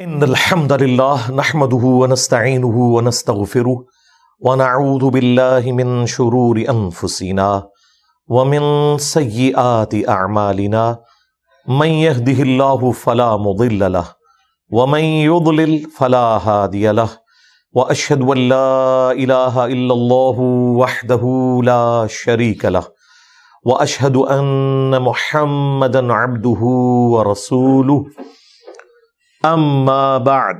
إن الحمد لله نحمده ونستعينه ونستغفره ونعوذ بالله من شرور أنفسنا ومن سيئات أعمالنا من يهده الله فلا مضل له ومن يضلل فلا هادي له وأشهد أن لا إله إلا الله وحده لا شريك له وأشهد أن محمدا عبده ورسوله أما بعد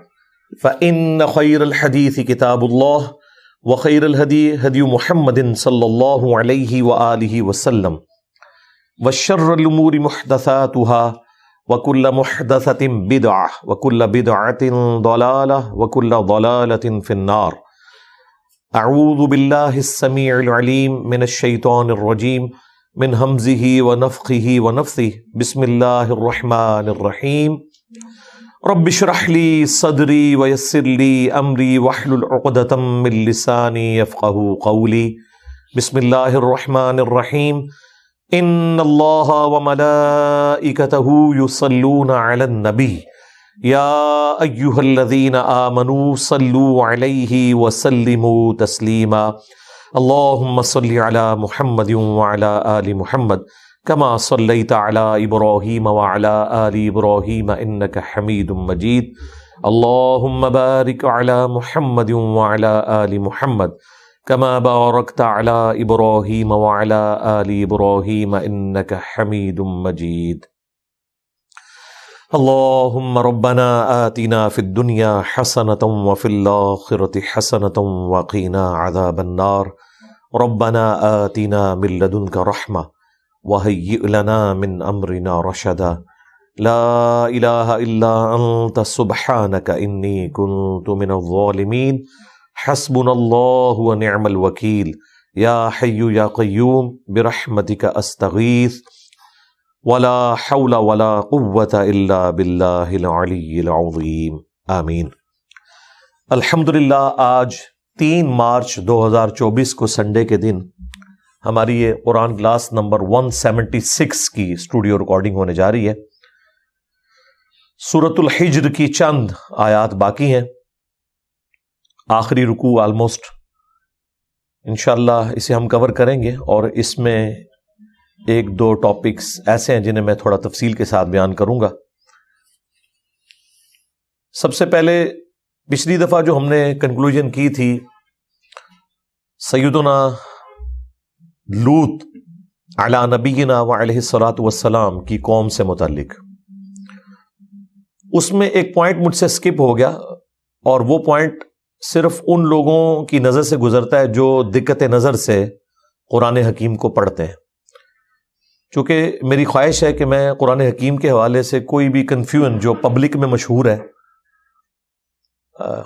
فإن خير الحديث كتاب الله وخير الهدي هدي محمد صلى الله عليه وآله وسلم وشر الأمور محدثاتها وكل محدثة بدعة وكل بدعة ضلالة وكل ضلالة في النار. أعوذ بالله السميع العليم من الشيطان الرجيم من همزه ونفخه ونفثه. بسم الله الرحمن الرحيم. رب اشرح لي صدري ويسر لي امري واحلل عقدة من لساني يفقهوا قولي. بسم الله الرحمن الرحيم. ان الله وملائكته يصلون على النبي يا ايها الذين آمنوا صلوا عليه وسلموا تسليما. اللهم صل على محمد وعلى آل محمد كما صليت على إبراهيم وعلى آل إبراهيم إنك حميد مجيد. اللهم بارك على محمد وعلى آل محمد كما باركت على إبراهيم وعلى آل إبراهيم إنك حميد مجيد. اللهم ربنا آتنا في الدنيا حسنة وفي الآخرة حسنة وقنا عذاب النار. ربنا آتنا من لدنك رحمة وهيئ لنا من أمرنا رشدا. لا إله إلا أنت سبحانك إني كنت من الظالمين. حسبنا الله ونعم الوكيل. يا حي يا قيوم برحمتك أستغيث ولا حول ولا قوة إلا بالله العلي العظيم. آمین. الحمدللہ آج 3 مارچ 2024 کو سنڈے کے دن ہماری یہ قرآن کلاس نمبر 176 کی اسٹوڈیو ریکارڈنگ ہونے جا رہی ہے. سورۃ الحجر کی چند آیات باقی ہیں، آخری رکوع آلموسٹ. انشاءاللہ اسے ہم کور کریں گے، اور اس میں 1-2 ٹاپکس ایسے ہیں جنہیں میں تھوڑا تفصیل کے ساتھ بیان کروں گا. سب سے پہلے پچھلی دفعہ جو ہم نے کنکلوژن کی تھی سیدنا لوط علی نبینا وعلیہ الصلاۃ والسلام کی قوم سے متعلق، اس میں ایک پوائنٹ مجھ سے سکپ ہو گیا، اور وہ پوائنٹ صرف ان لوگوں کی نظر سے گزرتا ہے جو دقت نظر سے قرآن حکیم کو پڑھتے ہیں. چونکہ میری خواہش ہے کہ میں قرآن حکیم کے حوالے سے کوئی بھی کنفیوژن جو پبلک میں مشہور ہے،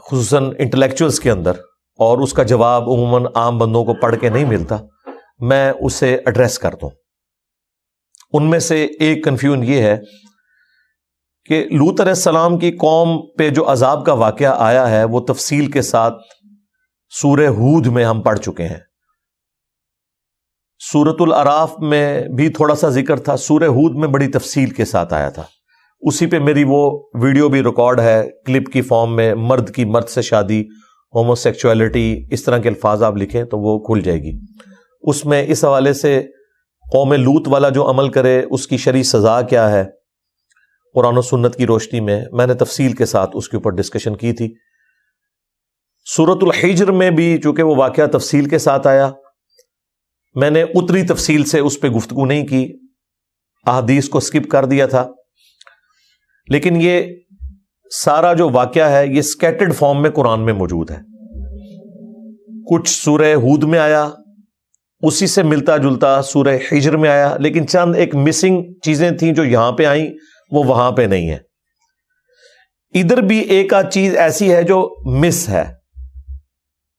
خصوصاً انٹلیکچوئلس کے اندر، اور اس کا جواب عموماً عام بندوں کو پڑھ کے نہیں ملتا، میں اسے ایڈریس کرتا ہوں. ان میں سے ایک کنفیوژن یہ ہے کہ لوط علیہ السلام کی قوم پہ جو عذاب کا واقعہ آیا ہے وہ تفصیل کے ساتھ سورہ ہود میں ہم پڑھ چکے ہیں. سورۃ الاعراف میں بھی تھوڑا سا ذکر تھا، سورہ ہود میں بڑی تفصیل کے ساتھ آیا تھا. اسی پہ میری وہ ویڈیو بھی ریکارڈ ہے کلپ کی فارم میں، مرد کی مرد سے شادی، ہومو سیکچولیٹی، اس طرح کے الفاظ آپ لکھیں تو وہ کھل جائے گی. اس میں اس حوالے سے قوم لوط والا جو عمل کرے اس کی شرعی سزا کیا ہے قرآن و سنت کی روشنی میں نے تفصیل کے ساتھ اس کے اوپر ڈسکشن کی تھی. سورۃ الحجر میں بھی چونکہ وہ واقعہ تفصیل کے ساتھ آیا، میں نے اتنی تفصیل سے اس پہ گفتگو نہیں کی، احادیث کو سکپ کر دیا تھا. لیکن یہ سارا جو واقعہ ہے یہ سکیٹرڈ فارم میں قرآن میں موجود ہے. کچھ سورہ ہود میں آیا، اسی سے ملتا جلتا سورہ حجر میں آیا، لیکن چند ایک مسنگ چیزیں تھیں جو یہاں پہ آئیں وہ وہاں پہ نہیں ہیں. ادھر بھی ایک آدھ چیز ایسی ہے جو مس ہے،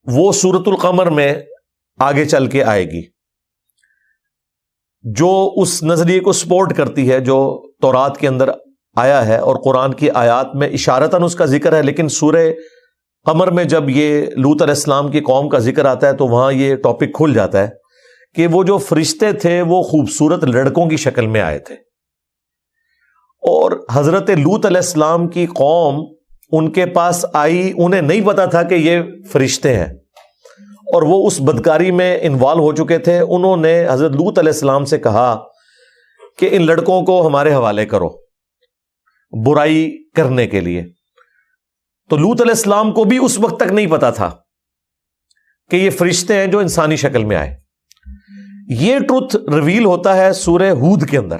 وہ سورۃ القمر میں آگے چل کے آئے گی، جو اس نظریے کو سپورٹ کرتی ہے جو تورات کے اندر آیا ہے، اور قرآن کی آیات میں اشارتاً اس کا ذکر ہے. لیکن سورہ قمر میں جب یہ لوط علیہ السلام کی قوم کا ذکر آتا ہے تو وہاں یہ ٹاپک کھل جاتا ہے کہ وہ جو فرشتے تھے وہ خوبصورت لڑکوں کی شکل میں آئے تھے، اور حضرت لوط علیہ السلام کی قوم ان کے پاس آئی، انہیں نہیں پتا تھا کہ یہ فرشتے ہیں، اور وہ اس بدکاری میں انوالو ہو چکے تھے. انہوں نے حضرت لوط علیہ السلام سے کہا کہ ان لڑکوں کو ہمارے حوالے کرو برائی کرنے کے لیے. تو لوط علیہ السلام کو بھی اس وقت تک نہیں پتا تھا کہ یہ فرشتے ہیں جو انسانی شکل میں آئے. یہ ٹروتھ ریویل ہوتا ہے سورہ ہود کے اندر.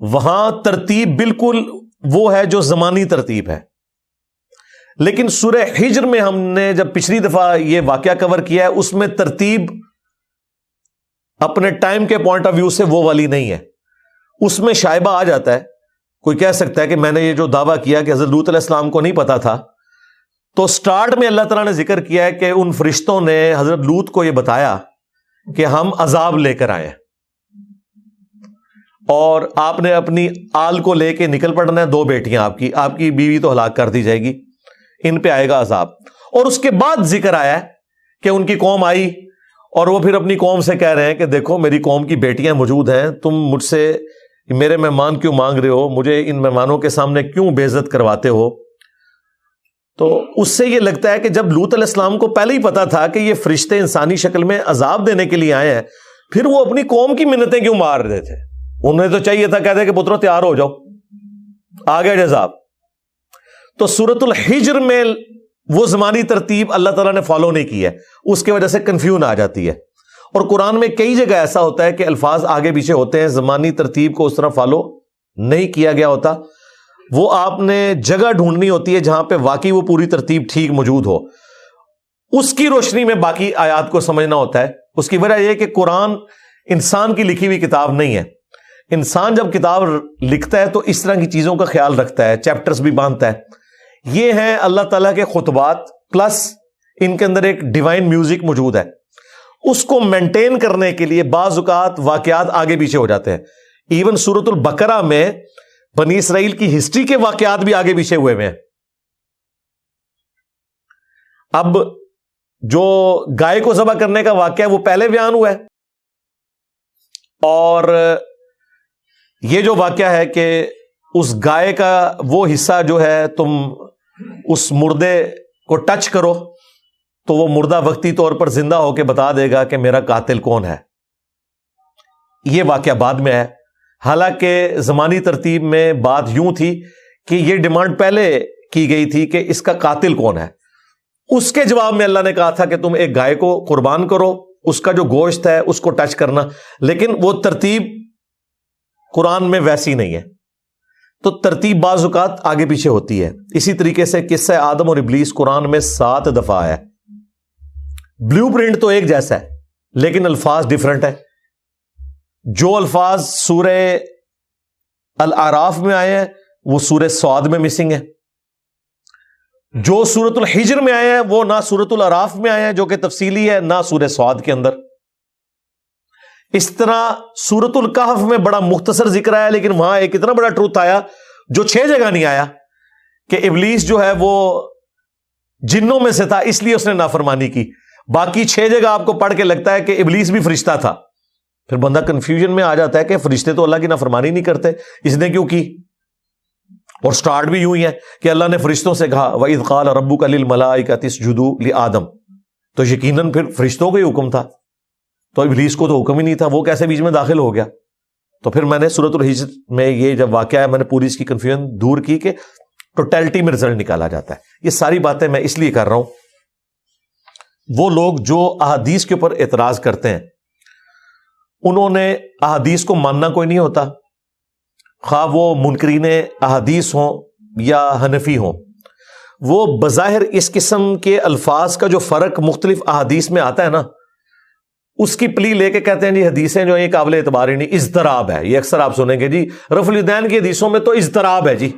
وہاں ترتیب بالکل وہ ہے جو زمانی ترتیب ہے، لیکن سورہ ہجر میں ہم نے جب پچھلی دفعہ یہ واقعہ کور کیا ہے، اس میں ترتیب اپنے ٹائم کے پوائنٹ آف ویو سے وہ والی نہیں ہے. اس میں شائبہ آ جاتا ہے. کوئی کہہ سکتا ہے کہ میں نے یہ جو دعویٰ کیا کہ حضرت لوط علیہ السلام کو نہیں پتا تھا، تو سٹارٹ میں اللہ تعالیٰ نے ذکر کیا ہے کہ ان فرشتوں نے حضرت لوط کو یہ بتایا کہ ہم عذاب لے کر آئے اور آپ نے اپنی آل کو لے کے نکل پڑنا ہے. 2 بیٹیاں آپ کی بیوی تو ہلاک کر دی جائے گی، ان پہ آئے گا عذاب. اور اس کے بعد ذکر آیا کہ ان کی قوم آئی اور وہ پھر اپنی قوم سے کہہ رہے ہیں کہ دیکھو میری قوم کی بیٹیاں موجود ہیں، تم مجھ سے میرے مہمان کیوں مانگ رہے ہو، مجھے ان مہمانوں کے سامنے کیوں بے عزت کرواتے ہو. تو اس سے یہ لگتا ہے کہ جب لوط علیہ السلام کو پہلے ہی پتا تھا کہ یہ فرشتے انسانی شکل میں عذاب دینے کے لیے آئے ہیں، پھر وہ اپنی قوم کی منتیں کیوں مار رہے تھے؟ انہیں تو چاہیے تھا کہتے کہ پترو تیار ہو جاؤ، آ گئے عذاب. تو سورۃ الحجر میں وہ زمانی ترتیب اللہ تعالیٰ نے فالو نہیں کی ہے، اس کی وجہ سے کنفیوژن آ جاتی ہے. اور قرآن میں کئی جگہ ایسا ہوتا ہے کہ الفاظ آگے پیچھے ہوتے ہیں، زمانی ترتیب کو اس طرح فالو نہیں کیا گیا ہوتا. وہ آپ نے جگہ ڈھونڈنی ہوتی ہے جہاں پہ واقعی وہ پوری ترتیب ٹھیک موجود ہو. اس کی روشنی میں باقی آیات کو سمجھنا ہوتا ہے. اس کی وجہ یہ کہ قرآن انسان کی لکھی ہوئی کتاب نہیں ہے. انسان جب کتاب لکھتا ہے تو اس طرح کی چیزوں کا خیال رکھتا ہے، چیپٹرز بھی باندھتا ہے. یہ ہیں اللہ تعالیٰ کے خطبات، پلس ان کے اندر ایک ڈیوائن میوزک موجود ہے. اس کو مینٹین کرنے کے لیے بعض اوقات واقعات آگے پیچھے ہو جاتے ہیں. ایون سورۃ البقرہ میں بنی اسرائیل کی ہسٹری کے واقعات بھی آگے پیچھے ہوئے ہیں. اب جو گائے کو ذبح کرنے کا واقعہ وہ پہلے بیان ہوا ہے، اور یہ جو واقعہ ہے کہ اس گائے کا وہ حصہ جو ہے تم اس مردے کو ٹچ کرو تو وہ مردہ وقتی طور پر زندہ ہو کے بتا دے گا کہ میرا قاتل کون ہے. یہ واقعہ بعد میں ہے. حالانکہ زمانی ترتیب میں بات یوں تھی کہ یہ ڈیمانڈ پہلے کی گئی تھی کہ اس کا قاتل کون ہے. اس کے جواب میں اللہ نے کہا تھا کہ تم ایک گائے کو قربان کرو، اس کا جو گوشت ہے اس کو ٹچ کرنا، لیکن وہ ترتیب قرآن میں ویسی نہیں ہے. تو ترتیب بعض اوقات آگے پیچھے ہوتی ہے. اسی طریقے سے قصہ آدم اور ابلیس قرآن میں 7 دفعہ ہے. بلیو پرنٹ تو ایک جیسا ہے لیکن الفاظ ڈیفرنٹ ہے. جو الفاظ سورہ الاعراف میں آئے ہیں وہ سورہ صاد میں مسنگ ہے. جو سورۃ الحجر میں آئے ہیں وہ نہ سورۃ الاعراف میں آئے ہیں جو کہ تفصیلی ہے، نہ سورہ صاد کے اندر. اس طرح سورۃ الکہف میں بڑا مختصر ذکر آیا، لیکن وہاں ایک اتنا بڑا ٹروتھ آیا جو 6 جگہ نہیں آیا کہ ابلیس جو ہے وہ جنوں میں سے تھا اس لیے اس نے نافرمانی کی. باقی 6 جگہ آپ کو پڑھ کے لگتا ہے کہ ابلیس بھی فرشتہ تھا. پھر بندہ کنفیوژن میں آ جاتا ہے کہ فرشتے تو اللہ کی نافرمانی نہیں کرتے، اس نے کیوں کی؟ اور سٹارٹ بھی یوں ہی ہے کہ اللہ نے فرشتوں سے کہا وَإِذْ قَالَ رَبُّكَ لِلْمَلَائِكَةِ اسْجُدُوا لِآدَمَ، تو یقیناً پھر فرشتوں کا ہی حکم تھا، تو ابلیس کو تو حکم ہی نہیں تھا، وہ کیسے بیچ میں داخل ہو گیا؟ تو پھر میں نے سورۃ الحجر میں یہ جب واقعہ ہے میں نے پوری اس کی کنفیوژن دور کی کہ ٹوٹیلٹی میں رزلٹ نکالا جاتا ہے. یہ ساری باتیں میں اس لیے کر رہا ہوں، وہ لوگ جو احادیث کے اوپر اعتراض کرتے ہیں انہوں نے احادیث کو ماننا کوئی نہیں ہوتا، خواہ وہ منکرین احادیث ہوں یا حنفی ہوں. وہ بظاہر اس قسم کے الفاظ کا جو فرق مختلف احادیث میں آتا ہے نا، اس کی پلی لے کے کہتے ہیں جی حدیثیں جو ہیں قابل اعتبار ہی نہیں، اضطراب ہے. یہ اکثر آپ سنیں گے جی رفع الیدین کی حدیثوں میں تو اضطراب ہے جی،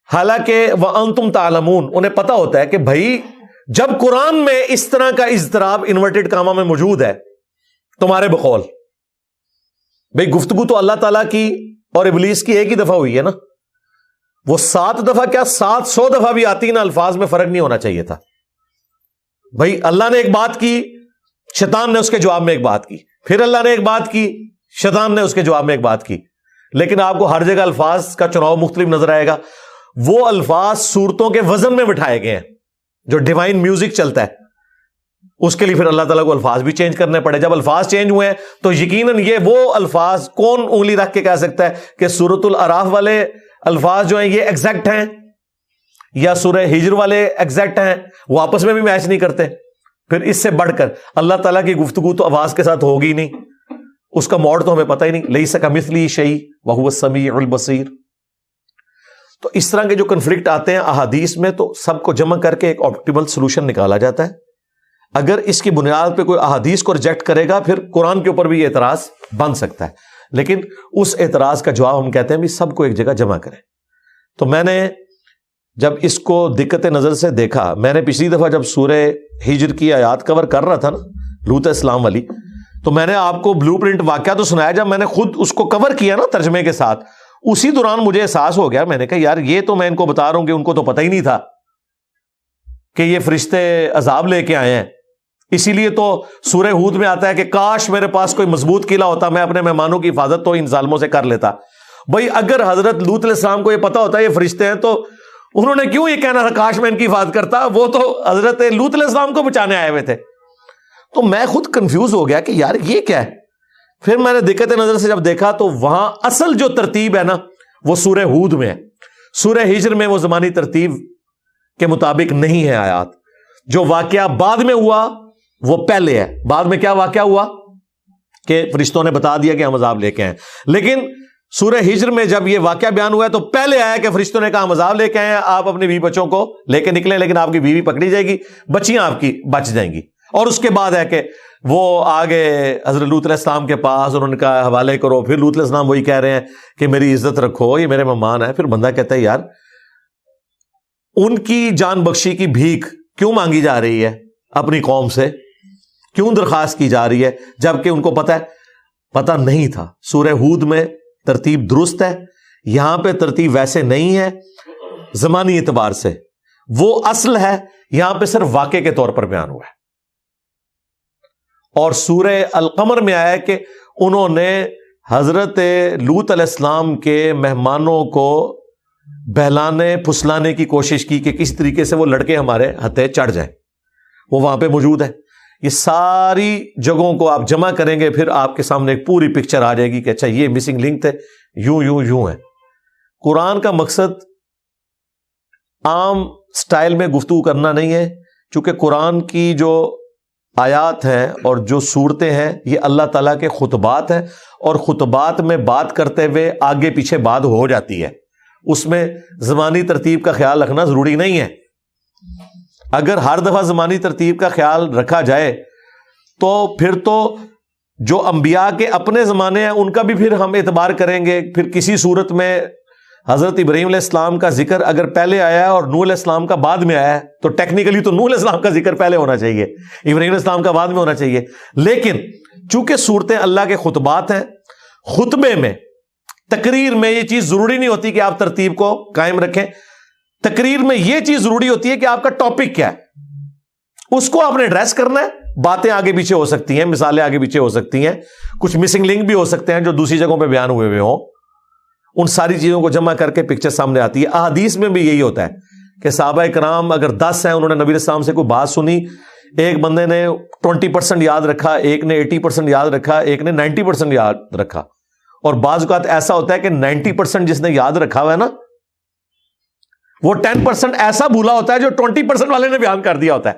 حالانکہ وَأَنْتُمْ تَعْلَمُونَ انہیں پتا ہوتا ہے کہ بھائی جب قرآن میں اس طرح کا اضطراب انورٹڈ کامہ میں موجود ہے تمہارے بقول، بھائی گفتگو تو اللہ تعالیٰ کی اور ابلیس کی ایک ہی دفعہ ہوئی ہے نا، وہ 7 دفعہ کیا 700 دفعہ بھی آتی نا، الفاظ میں فرق نہیں ہونا چاہیے تھا. بھائی اللہ نے ایک بات کی، شیطان نے اس کے جواب میں ایک بات کی، پھر اللہ نے ایک بات کی، شیطان نے اس کے جواب میں ایک بات کی. لیکن آپ کو ہر جگہ الفاظ کا چناؤ مختلف نظر آئے گا. وہ الفاظ صورتوں کے وزن میں بٹھائے گئے ہیں. جو ڈیوائن میوزک چلتا ہے اس کے لیے پھر اللہ تعالیٰ کو الفاظ بھی چینج کرنے پڑے. جب الفاظ چینج ہوئے ہیں تو یقیناً یہ وہ الفاظ کون انگلی رکھ کے کہہ سکتا ہے کہ سورۃ الاعراف والے الفاظ جو ہیں یہ ایگزیکٹ ہیں یا سورہ ہجر والے ایگزیکٹ ہیں؟ وہ آپس میں بھی میچ نہیں کرتے. پھر اس سے بڑھ کر اللہ تعالیٰ کی گفتگو تو آواز کے ساتھ ہوگی نہیں, اس کا موڈ تو ہمیں پتہ ہی نہیں. لیس کمثلہ شیء وہو السمیع البصیر. تو اس طرح کے جو کنفلکٹ آتے ہیں احادیث میں, تو سب کو جمع کر کے ایک آپٹیمل سولوشن نکالا جاتا ہے. اگر اس کی بنیاد پہ کوئی احادیث کو ریجیکٹ کرے گا پھر قرآن کے اوپر بھی یہ اعتراض بن سکتا ہے, لیکن اس اعتراض کا جواب ہم کہتے ہیں بھی سب کو ایک جگہ جمع کریں. تو میں نے جب اس کو دقت نظر سے دیکھا, میں نے پچھلی دفعہ جب سورہ ہجر کی آیات کور کر رہا تھا نا, لوط اسلام والی, تو میں نے آپ کو بلو پرنٹ واقعہ تو سنایا. جب میں نے خود اس کو کور کیا نا ترجمے کے ساتھ, اسی دوران مجھے احساس ہو گیا, میں نے کہا یار یہ تو میں ان کو بتا رہا ہوں کہ ان کو تو پتہ ہی نہیں تھا کہ یہ فرشتے عذاب لے کے آئے ہیں. اسی لیے تو سورہ ہود میں آتا ہے کہ کاش میرے پاس کوئی مضبوط قلعہ ہوتا, میں اپنے مہمانوں کی حفاظت تو ان ظالموں سے کر لیتا. بھائی اگر حضرت لوط علیہ السلام کو یہ پتا ہوتا ہے یہ فرشتے ہیں, تو انہوں نے کیوں یہ کہنا تھا کاش میں ان کی حفاظت کرتا؟ وہ تو حضرت لوط علیہ السلام کو بچانے آئے ہوئے تھے. تو میں خود کنفیوز ہو گیا کہ یار یہ کیا ہے. پھر میں نے دقت نظر سے جب دیکھا تو وہاں اصل جو ترتیب ہے نا وہ سورہ ہود میں ہے. سورہ ہجر میں وہ زمانی ترتیب کے مطابق نہیں ہے آیات. جو واقعہ بعد میں ہوا وہ پہلے ہے. بعد میں کیا واقعہ ہوا کہ فرشتوں نے بتا دیا کہ ہم عذاب لے کے آئے, لیکن سورہ ہجر میں جب یہ واقعہ بیان ہوا ہے تو پہلے آیا کہ فرشتوں نے کہا ہم عذاب لے کے آئے ہیں, آپ اپنے بیوی بچوں کو لے کے نکلیں, لیکن آپ کی بیوی پکڑی جائے گی, بچیاں آپ کی بچ جائیں گی. اور اس کے بعد ہے کہ وہ آگے حضرت لوط علیہ السلام کے پاس, انہوں نے کہا حوالے کرو. پھر لوط علیہ السلام وہی کہہ رہے ہیں کہ میری عزت رکھو, یہ میرے مہمان ہیں. پھر بندہ کہتا ہے یار ان کی جان بخشی کی بھیک کیوں مانگی جا رہی ہے اپنی قوم سے, کیوں درخواست کی جا رہی ہے جبکہ ان کو پتہ نہیں تھا. سورہ ہود میں ترتیب درست ہے, یہاں پہ ترتیب ویسے نہیں ہے زمانی اعتبار سے, وہ اصل ہے, یہاں پہ صرف واقعے کے طور پر بیان ہوا ہے. اور سورہ القمر میں آیا کہ انہوں نے حضرت لوط علیہ السلام کے مہمانوں کو بہلانے پھسلانے کی کوشش کی کہ کس طریقے سے وہ لڑکے ہمارے ہتھے چڑھ جائیں. وہ وہاں پہ موجود ہے. یہ ساری جگہوں کو آپ جمع کریں گے پھر آپ کے سامنے ایک پوری پکچر آ جائے گی کہ اچھا یہ مسنگ لنک تھے, یوں ہے. قرآن کا مقصد عام سٹائل میں گفتگو کرنا نہیں ہے, چونکہ قرآن کی جو آیات ہیں اور جو صورتیں ہیں یہ اللہ تعالیٰ کے خطبات ہیں, اور خطبات میں بات کرتے ہوئے آگے پیچھے بات ہو جاتی ہے, اس میں زمانی ترتیب کا خیال رکھنا ضروری نہیں ہے. اگر ہر دفعہ زمانی ترتیب کا خیال رکھا جائے تو پھر تو جو انبیاء کے اپنے زمانے ہیں ان کا بھی پھر ہم اعتبار کریں گے. پھر کسی صورت میں حضرت ابراہیم علیہ السلام کا ذکر اگر پہلے آیا ہے اور نوح علیہ السلام کا بعد میں آیا ہے تو ٹیکنیکلی تو نوح علیہ السلام کا ذکر پہلے ہونا چاہیے, ابراہیم علیہ السلام کا بعد میں ہونا چاہیے. لیکن چونکہ صورتیں اللہ کے خطبات ہیں, خطبے میں تقریر میں یہ چیز ضروری نہیں ہوتی کہ آپ ترتیب کو قائم رکھیں. تقریر میں یہ چیز ضروری ہوتی ہے کہ آپ کا ٹاپک کیا ہے, اس کو آپ نے ایڈریس کرنا ہے. باتیں آگے پیچھے ہو سکتی ہیں, مثالیں آگے پیچھے ہو سکتی ہیں, کچھ مسنگ لنک بھی ہو سکتے ہیں جو دوسری جگہوں پہ بیان ہوئے ہوں. ان ساری چیزوں کو جمع کر کے پکچر سامنے آتی ہے. احادیث میں بھی یہی ہوتا ہے کہ صحابہ کرام اگر 10 ہیں, انہوں نے نبی علیہ السلام سے کوئی بات سنی, ایک بندے نے 20% یاد رکھا, ایک نے 80% یاد رکھا, ایک نے 90% یاد رکھا. اور بعض اوقات ایسا ہوتا ہے کہ 90% جس نے یاد رکھا ہوا ہے نا وہ 10% ایسا بھولا ہوتا ہے جو 20% والے نے بیان کر دیا ہوتا ہے.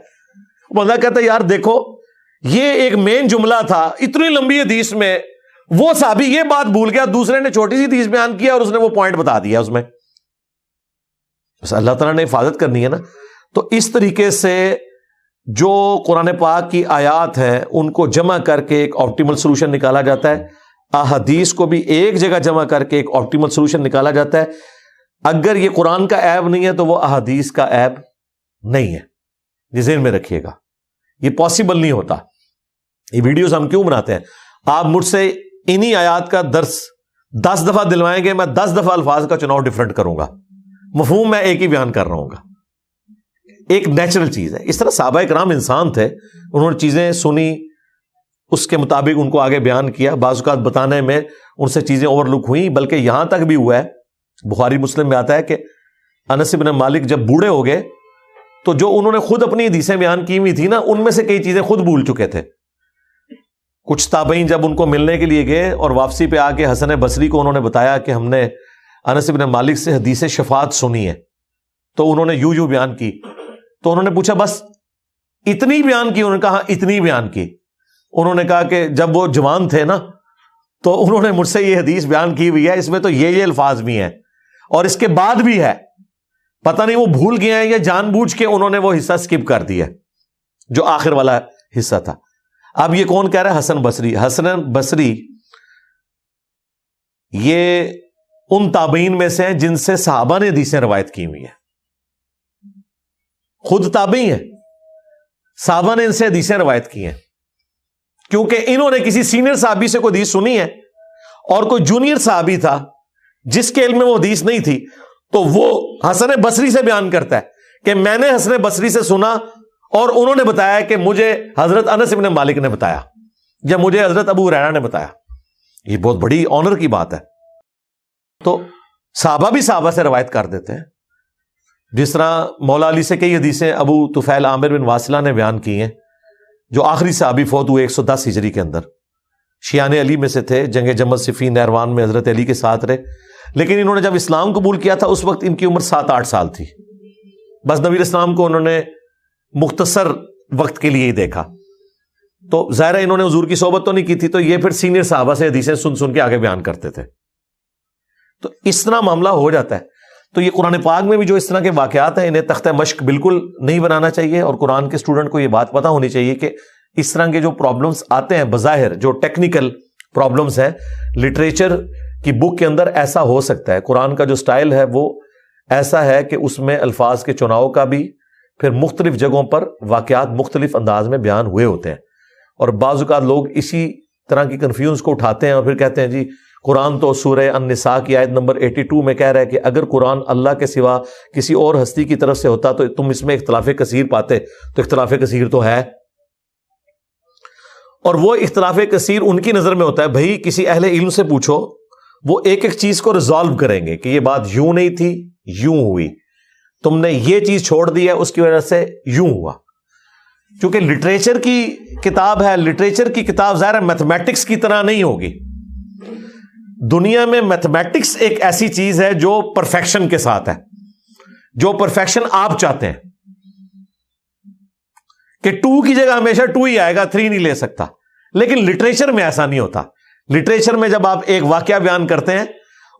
بندہ کہتا ہے یار دیکھو یہ ایک مین جملہ تھا اتنی لمبی حدیث میں, وہ صحابی یہ بات بھول گیا, دوسرے نے چھوٹی سی حدیث بیان کیا اور اس نے وہ پوائنٹ بتا دیا اس میں. بس اللہ تعالیٰ نے حفاظت کرنی ہے نا. تو اس طریقے سے جو قرآن پاک کی آیات ہیں ان کو جمع کر کے ایک آپٹیمل سولوشن نکالا جاتا ہے. احادیث کو بھی ایک جگہ جمع کر کے ایک آپٹیمل سولوشن نکالا جاتا ہے. اگر یہ قرآن کا عیب نہیں ہے تو وہ احادیث کا عیب نہیں ہے, یہ ذہن میں رکھیے گا. یہ پاسبل نہیں ہوتا. یہ ویڈیوز ہم کیوں بناتے ہیں؟ آپ مجھ سے انہی آیات کا درس 10 دفعہ دلوائیں گے, میں 10 دفعہ الفاظ کا چناؤ ڈفرنٹ کروں گا, مفہوم میں ایک ہی بیان کر رہا ہوں گا. ایک نیچرل چیز ہے. اس طرح صحابہ کرام انسان تھے, انہوں نے چیزیں سنی, اس کے مطابق ان کو آگے بیان کیا. بعض اوقات بتانے میں ان سے چیزیں اوور لک ہوئیں، بلکہ یہاں تک بھی ہوا ہے، بخاری مسلم میں آتا ہے کہ انس بن مالک جب بوڑھے ہو گئے تو جو انہوں نے خود اپنی حدیثیں بیان کی ہوئی تھی نا، ان میں سے کئی چیزیں خود بھول چکے تھے. کچھ تابعین جب ان کو ملنے کے لیے گئے اور واپسی پہ آ کے حسن بصری کو انہوں نے بتایا کہ ہم نے انس بن مالک سے حدیث شفاعت سنی ہے، تو انہوں نے یوں بیان کی. تو انہوں نے پوچھا بس اتنی بیان کی؟ انہوں نے کہا ہاں اتنی بیان کی. انہوں نے کہا کہ جب وہ جوان تھے نا تو انہوں نے مجھ سے یہ حدیث بیان کی ہوئی ہے، اس میں تو یہ الفاظ بھی ہیں اور اس کے بعد بھی ہے. پتہ نہیں وہ بھول گئے ہیں یا جان بوجھ کے انہوں نے وہ حصہ سکپ کر دیا جو آخر والا حصہ تھا. اب یہ کون کہہ رہا ہے؟ حسن بصری. حسن بصری یہ ان تابعین میں سے ہیں جن سے صحابہ نے حدیثیں روایت کی ہوئی ہیں. خود تابعی ہیں، صحابہ نے ان سے حدیثیں روایت کی ہیں، کیونکہ انہوں نے کسی سینئر صحابی سے کوئی حدیث سنی ہے اور کوئی جونیئر صحابی تھا جس کے علم میں وہ حدیث نہیں تھی، تو وہ حسن بصری سے بیان کرتا ہے کہ میں نے حسن بصری سے سنا اور انہوں نے بتایا کہ مجھے حضرت انس بن مالک نے بتایا یا مجھے حضرت ابو ہریرہ نے بتایا. یہ بہت بڑی آنر کی بات ہے. تو صحابہ بھی صحابہ سے روایت کر دیتے ہیں. جس طرح مولا علی سے کئی حدیثیں ابو طفیل عامر بن واصلہ نے بیان کی ہیں، جو آخری صحابی فوت ہوئے 110 ہجری کے اندر. شیعان علی میں سے تھے، جنگ جمل صفین نہروان میں حضرت علی کے ساتھ رہے، لیکن انہوں نے جب اسلام قبول کیا تھا اس وقت ان کی عمر 7-8 سال تھی. بس نبی اسلام کو انہوں نے مختصر وقت کے لیے ہی دیکھا، تو ظاہر ہے انہوں نے حضور کی صحبت تو نہیں کی تھی، تو یہ پھر سینئر صحابہ سے حدیثیں سن سن کے آگے بیان کرتے تھے. تو اس طرح معاملہ ہو جاتا ہے. تو یہ قرآن پاک میں بھی جو اس طرح کے واقعات ہیں انہیں تختہ مشق بالکل نہیں بنانا چاہیے، اور قرآن کے اسٹوڈنٹ کو یہ بات پتہ ہونی چاہیے کہ اس طرح کے جو پرابلمس آتے ہیں بظاہر جو ٹیکنیکل پرابلمس ہیں، لٹریچر کی بک کے اندر ایسا ہو سکتا ہے. قرآن کا جو سٹائل ہے وہ ایسا ہے کہ اس میں الفاظ کے چناؤ کا بھی پھر مختلف جگہوں پر واقعات مختلف انداز میں بیان ہوئے ہوتے ہیں، اور بعض اوقات لوگ اسی طرح کی کنفیوژن کو اٹھاتے ہیں اور پھر کہتے ہیں جی قرآن تو سورہ النساء کی آیت نمبر 82 میں کہہ رہا ہے کہ اگر قرآن اللہ کے سوا کسی اور ہستی کی طرف سے ہوتا تو تم اس میں اختلاف کثیر پاتے. تو اختلاف کثیر تو ہے، اور وہ اختلاف کثیر ان کی نظر میں ہوتا ہے بھائی کسی اہل علم سے پوچھو، وہ ایک ایک چیز کو ریزالو کریں گے کہ یہ بات یوں نہیں تھی، یوں ہوئی، تم نے یہ چیز چھوڑ دی ہے اس کی وجہ سے یوں ہوا. کیونکہ لٹریچر کی کتاب ہے، لٹریچر کی کتاب ظاہر ہے میتھمیٹکس کی طرح نہیں ہوگی. دنیا میں میتھمیٹکس ایک ایسی چیز ہے جو پرفیکشن کے ساتھ ہے، جو پرفیکشن آپ چاہتے ہیں کہ 2 کی جگہ ہمیشہ 2 ہی آئے گا، 3 نہیں لے سکتا. لیکن لٹریچر میں ایسا نہیں ہوتا. لٹریچر میں جب آپ ایک واقعہ بیان کرتے ہیں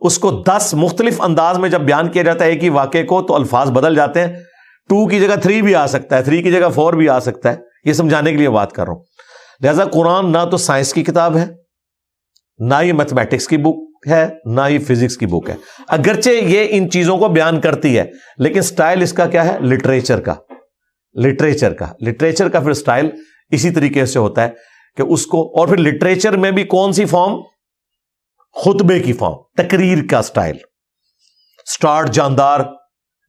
اس کو 10 مختلف انداز میں جب بیان کیا جاتا ہے ایک ہی واقعے کو، تو الفاظ بدل جاتے ہیں. 2 کی جگہ 3 بھی آ سکتا ہے، 3 کی جگہ 4 بھی آ سکتا ہے. یہ سمجھانے کے لیے بات کر رہا ہوں. لہذا قرآن نہ تو سائنس کی کتاب ہے، نہ یہ میتھمیٹکس کی بک ہے، نہ یہ فزکس کی بک ہے. اگرچہ یہ ان چیزوں کو بیان کرتی ہے، لیکن سٹائل اس کا کیا ہے؟ لٹریچر کا. لٹریچر کا پھر سٹائل اسی طریقے سے ہوتا ہے کہ اس کو، اور پھر لٹریچر میں بھی کون سی فارم؟ خطبے کی فارم، تقریر کا سٹائل، سٹارٹ جاندار،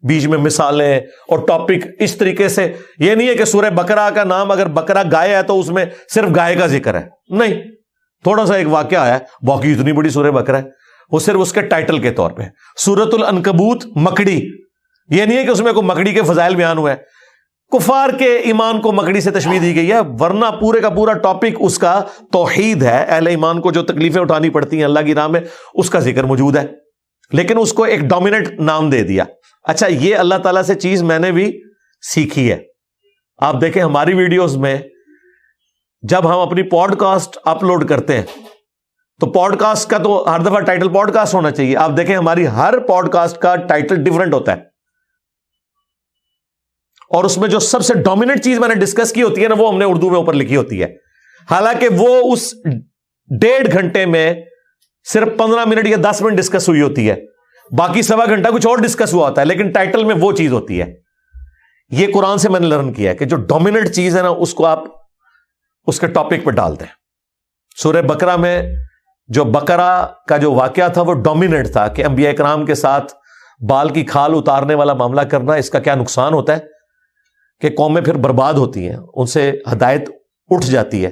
بیچ میں مثالیں اور ٹاپک. اس طریقے سے یہ نہیں ہے کہ سورہ بقرہ کا نام اگر بقرہ گائے ہے تو اس میں صرف گائے کا ذکر ہے، نہیں، تھوڑا سا ایک واقعہ ہے، باقی اتنی بڑی سورہ بقرہ ہے، وہ صرف اس کے ٹائٹل کے طور پہ. سورۃ العنکبوت مکڑی، یہ نہیں ہے کہ اس میں کوئی مکڑی کے فضائل بیان ہوئے. کفار کے ایمان کو مکڑی سے تشبیہ دی گئی ہے، ورنہ پورے کا پورا ٹاپک اس کا توحید ہے. اہل ایمان کو جو تکلیفیں اٹھانی پڑتی ہیں اللہ کی راہ میں اس کا ذکر موجود ہے، لیکن اس کو ایک ڈومیننٹ نام دے دیا. اچھا، یہ اللہ تعالیٰ سے چیز میں نے بھی سیکھی ہے. آپ دیکھیں ہماری ویڈیوز میں جب ہم اپنی پوڈ کاسٹ اپلوڈ کرتے ہیں تو پوڈ کاسٹ کا تو ہر دفعہ ٹائٹل پوڈ کاسٹ ہونا چاہیے. آپ دیکھیں ہماری ہر پوڈ کاسٹ کا ٹائٹل ڈیفرنٹ ہوتا ہے، اور اس میں جو سب سے ڈومیننٹ چیز میں نے ڈسکس کی ہوتی ہے نا، وہ ہم نے اردو میں اوپر لکھی ہوتی ہے. حالانکہ وہ اس 1.5 گھنٹے میں صرف 15 منٹ یا 10 منٹ ڈسکس ہوئی ہوتی ہے، باقی سوا گھنٹہ کچھ اور ڈسکس ہوا ہوتا ہے، لیکن ٹائٹل میں وہ چیز ہوتی ہے. یہ قرآن سے میں نے لرن کیا ہے کہ جو ڈومیننٹ چیز ہے نا اس کو آپ اس کے ٹاپک پہ ڈال دیں. سورہ بقرہ میں جو بقرہ کا جو واقعہ تھا وہ ڈومیننٹ تھا کہ انبیاء اکرام کے ساتھ بال کی کھال اتارنے والا معاملہ کرنا، اس کا کیا نقصان ہوتا ہے کہ قومیں پھر برباد ہوتی ہیں، ان سے ہدایت اٹھ جاتی ہے.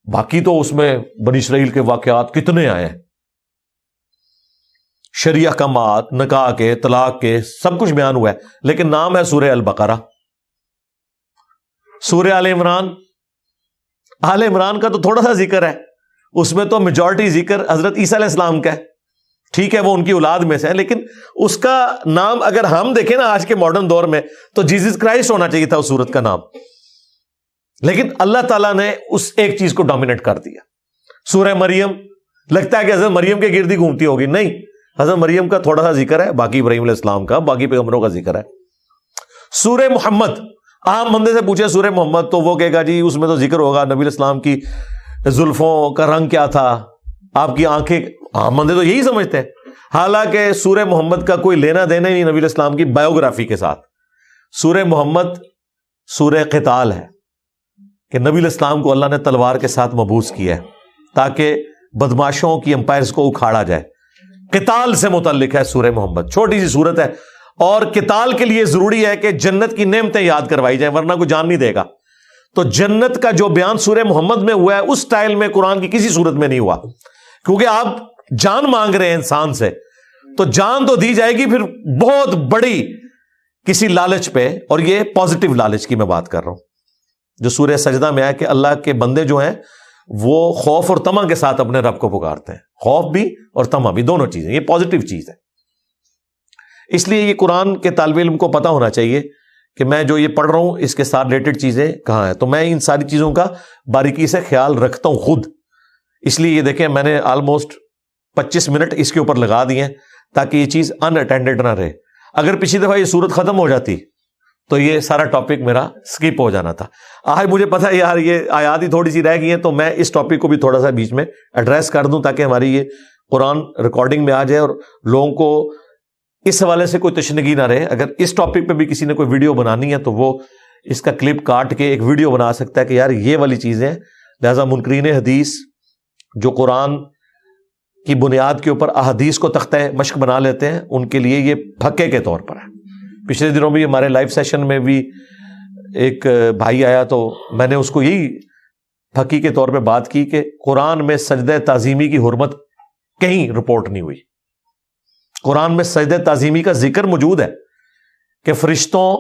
باقی تو اس میں بنی اسرائیل کے واقعات کتنے آئے ہیں، شرعی احکامات، نکاح کے، طلاق کے، سب کچھ بیان ہوا ہے، لیکن نام ہے سورہ البقرہ۔ سورہ آل عمران، آل عمران کا تو تھوڑا سا ذکر ہے، اس میں تو میجورٹی ذکر حضرت عیسیٰ علیہ السلام کا ہے، ٹھیک ہے وہ ان کی اولاد میں سے ہے، لیکن اس کا نام اگر ہم دیکھیں نا آج کے ماڈرن دور میں تو جیزس کرائسٹ ہونا چاہیے تھا اس سورت کا نام، لیکن اللہ تعالیٰ نے اس ایک چیز کو ڈومینیٹ کر دیا۔ سورہ مریم، لگتا ہے کہ حضرت مریم کے گرد ہی گھومتی ہوگی، نہیں، حضرت مریم کا تھوڑا سا ذکر ہے، باقی ابراہیم علیہ السلام کا، باقی پیغمبروں کا ذکر ہے۔ سورہ محمد، عام بندے سے پوچھے سورہ محمد تو وہ کہے گا جی اس میں تو ذکر ہوگا نبی علیہ السلام کی زلفوں کا رنگ کیا تھا، آپ کی آنکھیں، عام بندے تو یہی سمجھتے ہیں، حالانکہ سورہ محمد کا کوئی لینا دینا نہیں نبی علیہ السلام کی بایوگرافی کے ساتھ۔ سورہ محمد سورہ قتال ہے کہ نبی علیہ السلام کو اللہ نے تلوار کے ساتھ مبعوث کیا ہے تاکہ بدماشوں کی امپائرز کو اکھاڑا جائے، قتال سے متعلق ہے سورہ محمد، چھوٹی سی سورت ہے، اور قتال کے لیے ضروری ہے کہ جنت کی نعمتیں یاد کروائی جائیں ورنہ کوئی جان نہیں دے گا۔ تو جنت کا جو بیان سورہ محمد میں ہوا ہے اس سٹائل میں قرآن کی کسی صورت میں نہیں ہوا، کیونکہ آپ جان مانگ رہے ہیں انسان سے تو جان تو دی جائے گی پھر بہت بڑی کسی لالچ پہ، اور یہ پازیٹیو لالچ کی میں بات کر رہا ہوں جو سورہ سجدہ میں ہے کہ اللہ کے بندے جو ہیں وہ خوف اور طمع کے ساتھ اپنے رب کو پکارتے ہیں، خوف بھی اور طمع بھی، دونوں چیزیں، یہ پازیٹیو چیز ہے۔ اس لیے یہ قرآن کے طالب علم کو پتا ہونا چاہیے کہ میں جو یہ پڑھ رہا ہوں اس کے ساتھ ریلیٹڈ چیزیں کہاں ہیں، تو میں ان ساری چیزوں کا باریکی سے خیال رکھتا ہوں خود، اس لیے یہ دیکھیں میں نے آلموسٹ 25 منٹ اس کے اوپر لگا دیے ہیں تاکہ یہ چیز ان اٹینڈڈ نہ رہے۔ اگر پچھلی دفعہ یہ صورت ختم ہو جاتی تو یہ سارا ٹاپک میرا سکپ ہو جانا تھا۔ آج مجھے پتا ہے یار یہ آیات ہی تھوڑی سی رہ گئی ہیں، تو میں اس ٹاپک کو بھی تھوڑا سا بیچ میں ایڈریس کر دوں تاکہ ہماری یہ قرآن ریکارڈنگ میں آ جائے اور لوگوں کو اس حوالے سے کوئی تشنگی نہ رہے۔ اگر اس ٹاپک پہ بھی کسی نے کوئی ویڈیو بنانی ہے تو وہ اس کا کلپ کاٹ کے ایک ویڈیو بنا سکتا ہے کہ یار یہ والی چیزیں، لہذا منکرین حدیث جو قرآن کی بنیاد کے اوپر احادیث کو تختہ مشق بنا لیتے ہیں ان کے لیے یہ پھکے کے طور پر ہے۔ پچھلے دنوں بھی ہمارے لائیو سیشن میں بھی ایک بھائی آیا تو میں نے اس کو یہی پھکی کے طور پہ بات کی کہ قرآن میں سجدہ تعظیمی کی حرمت کہیں رپورٹ نہیں ہوئی۔ قرآن میں سجدہ تعظیمی کا ذکر موجود ہے کہ فرشتوں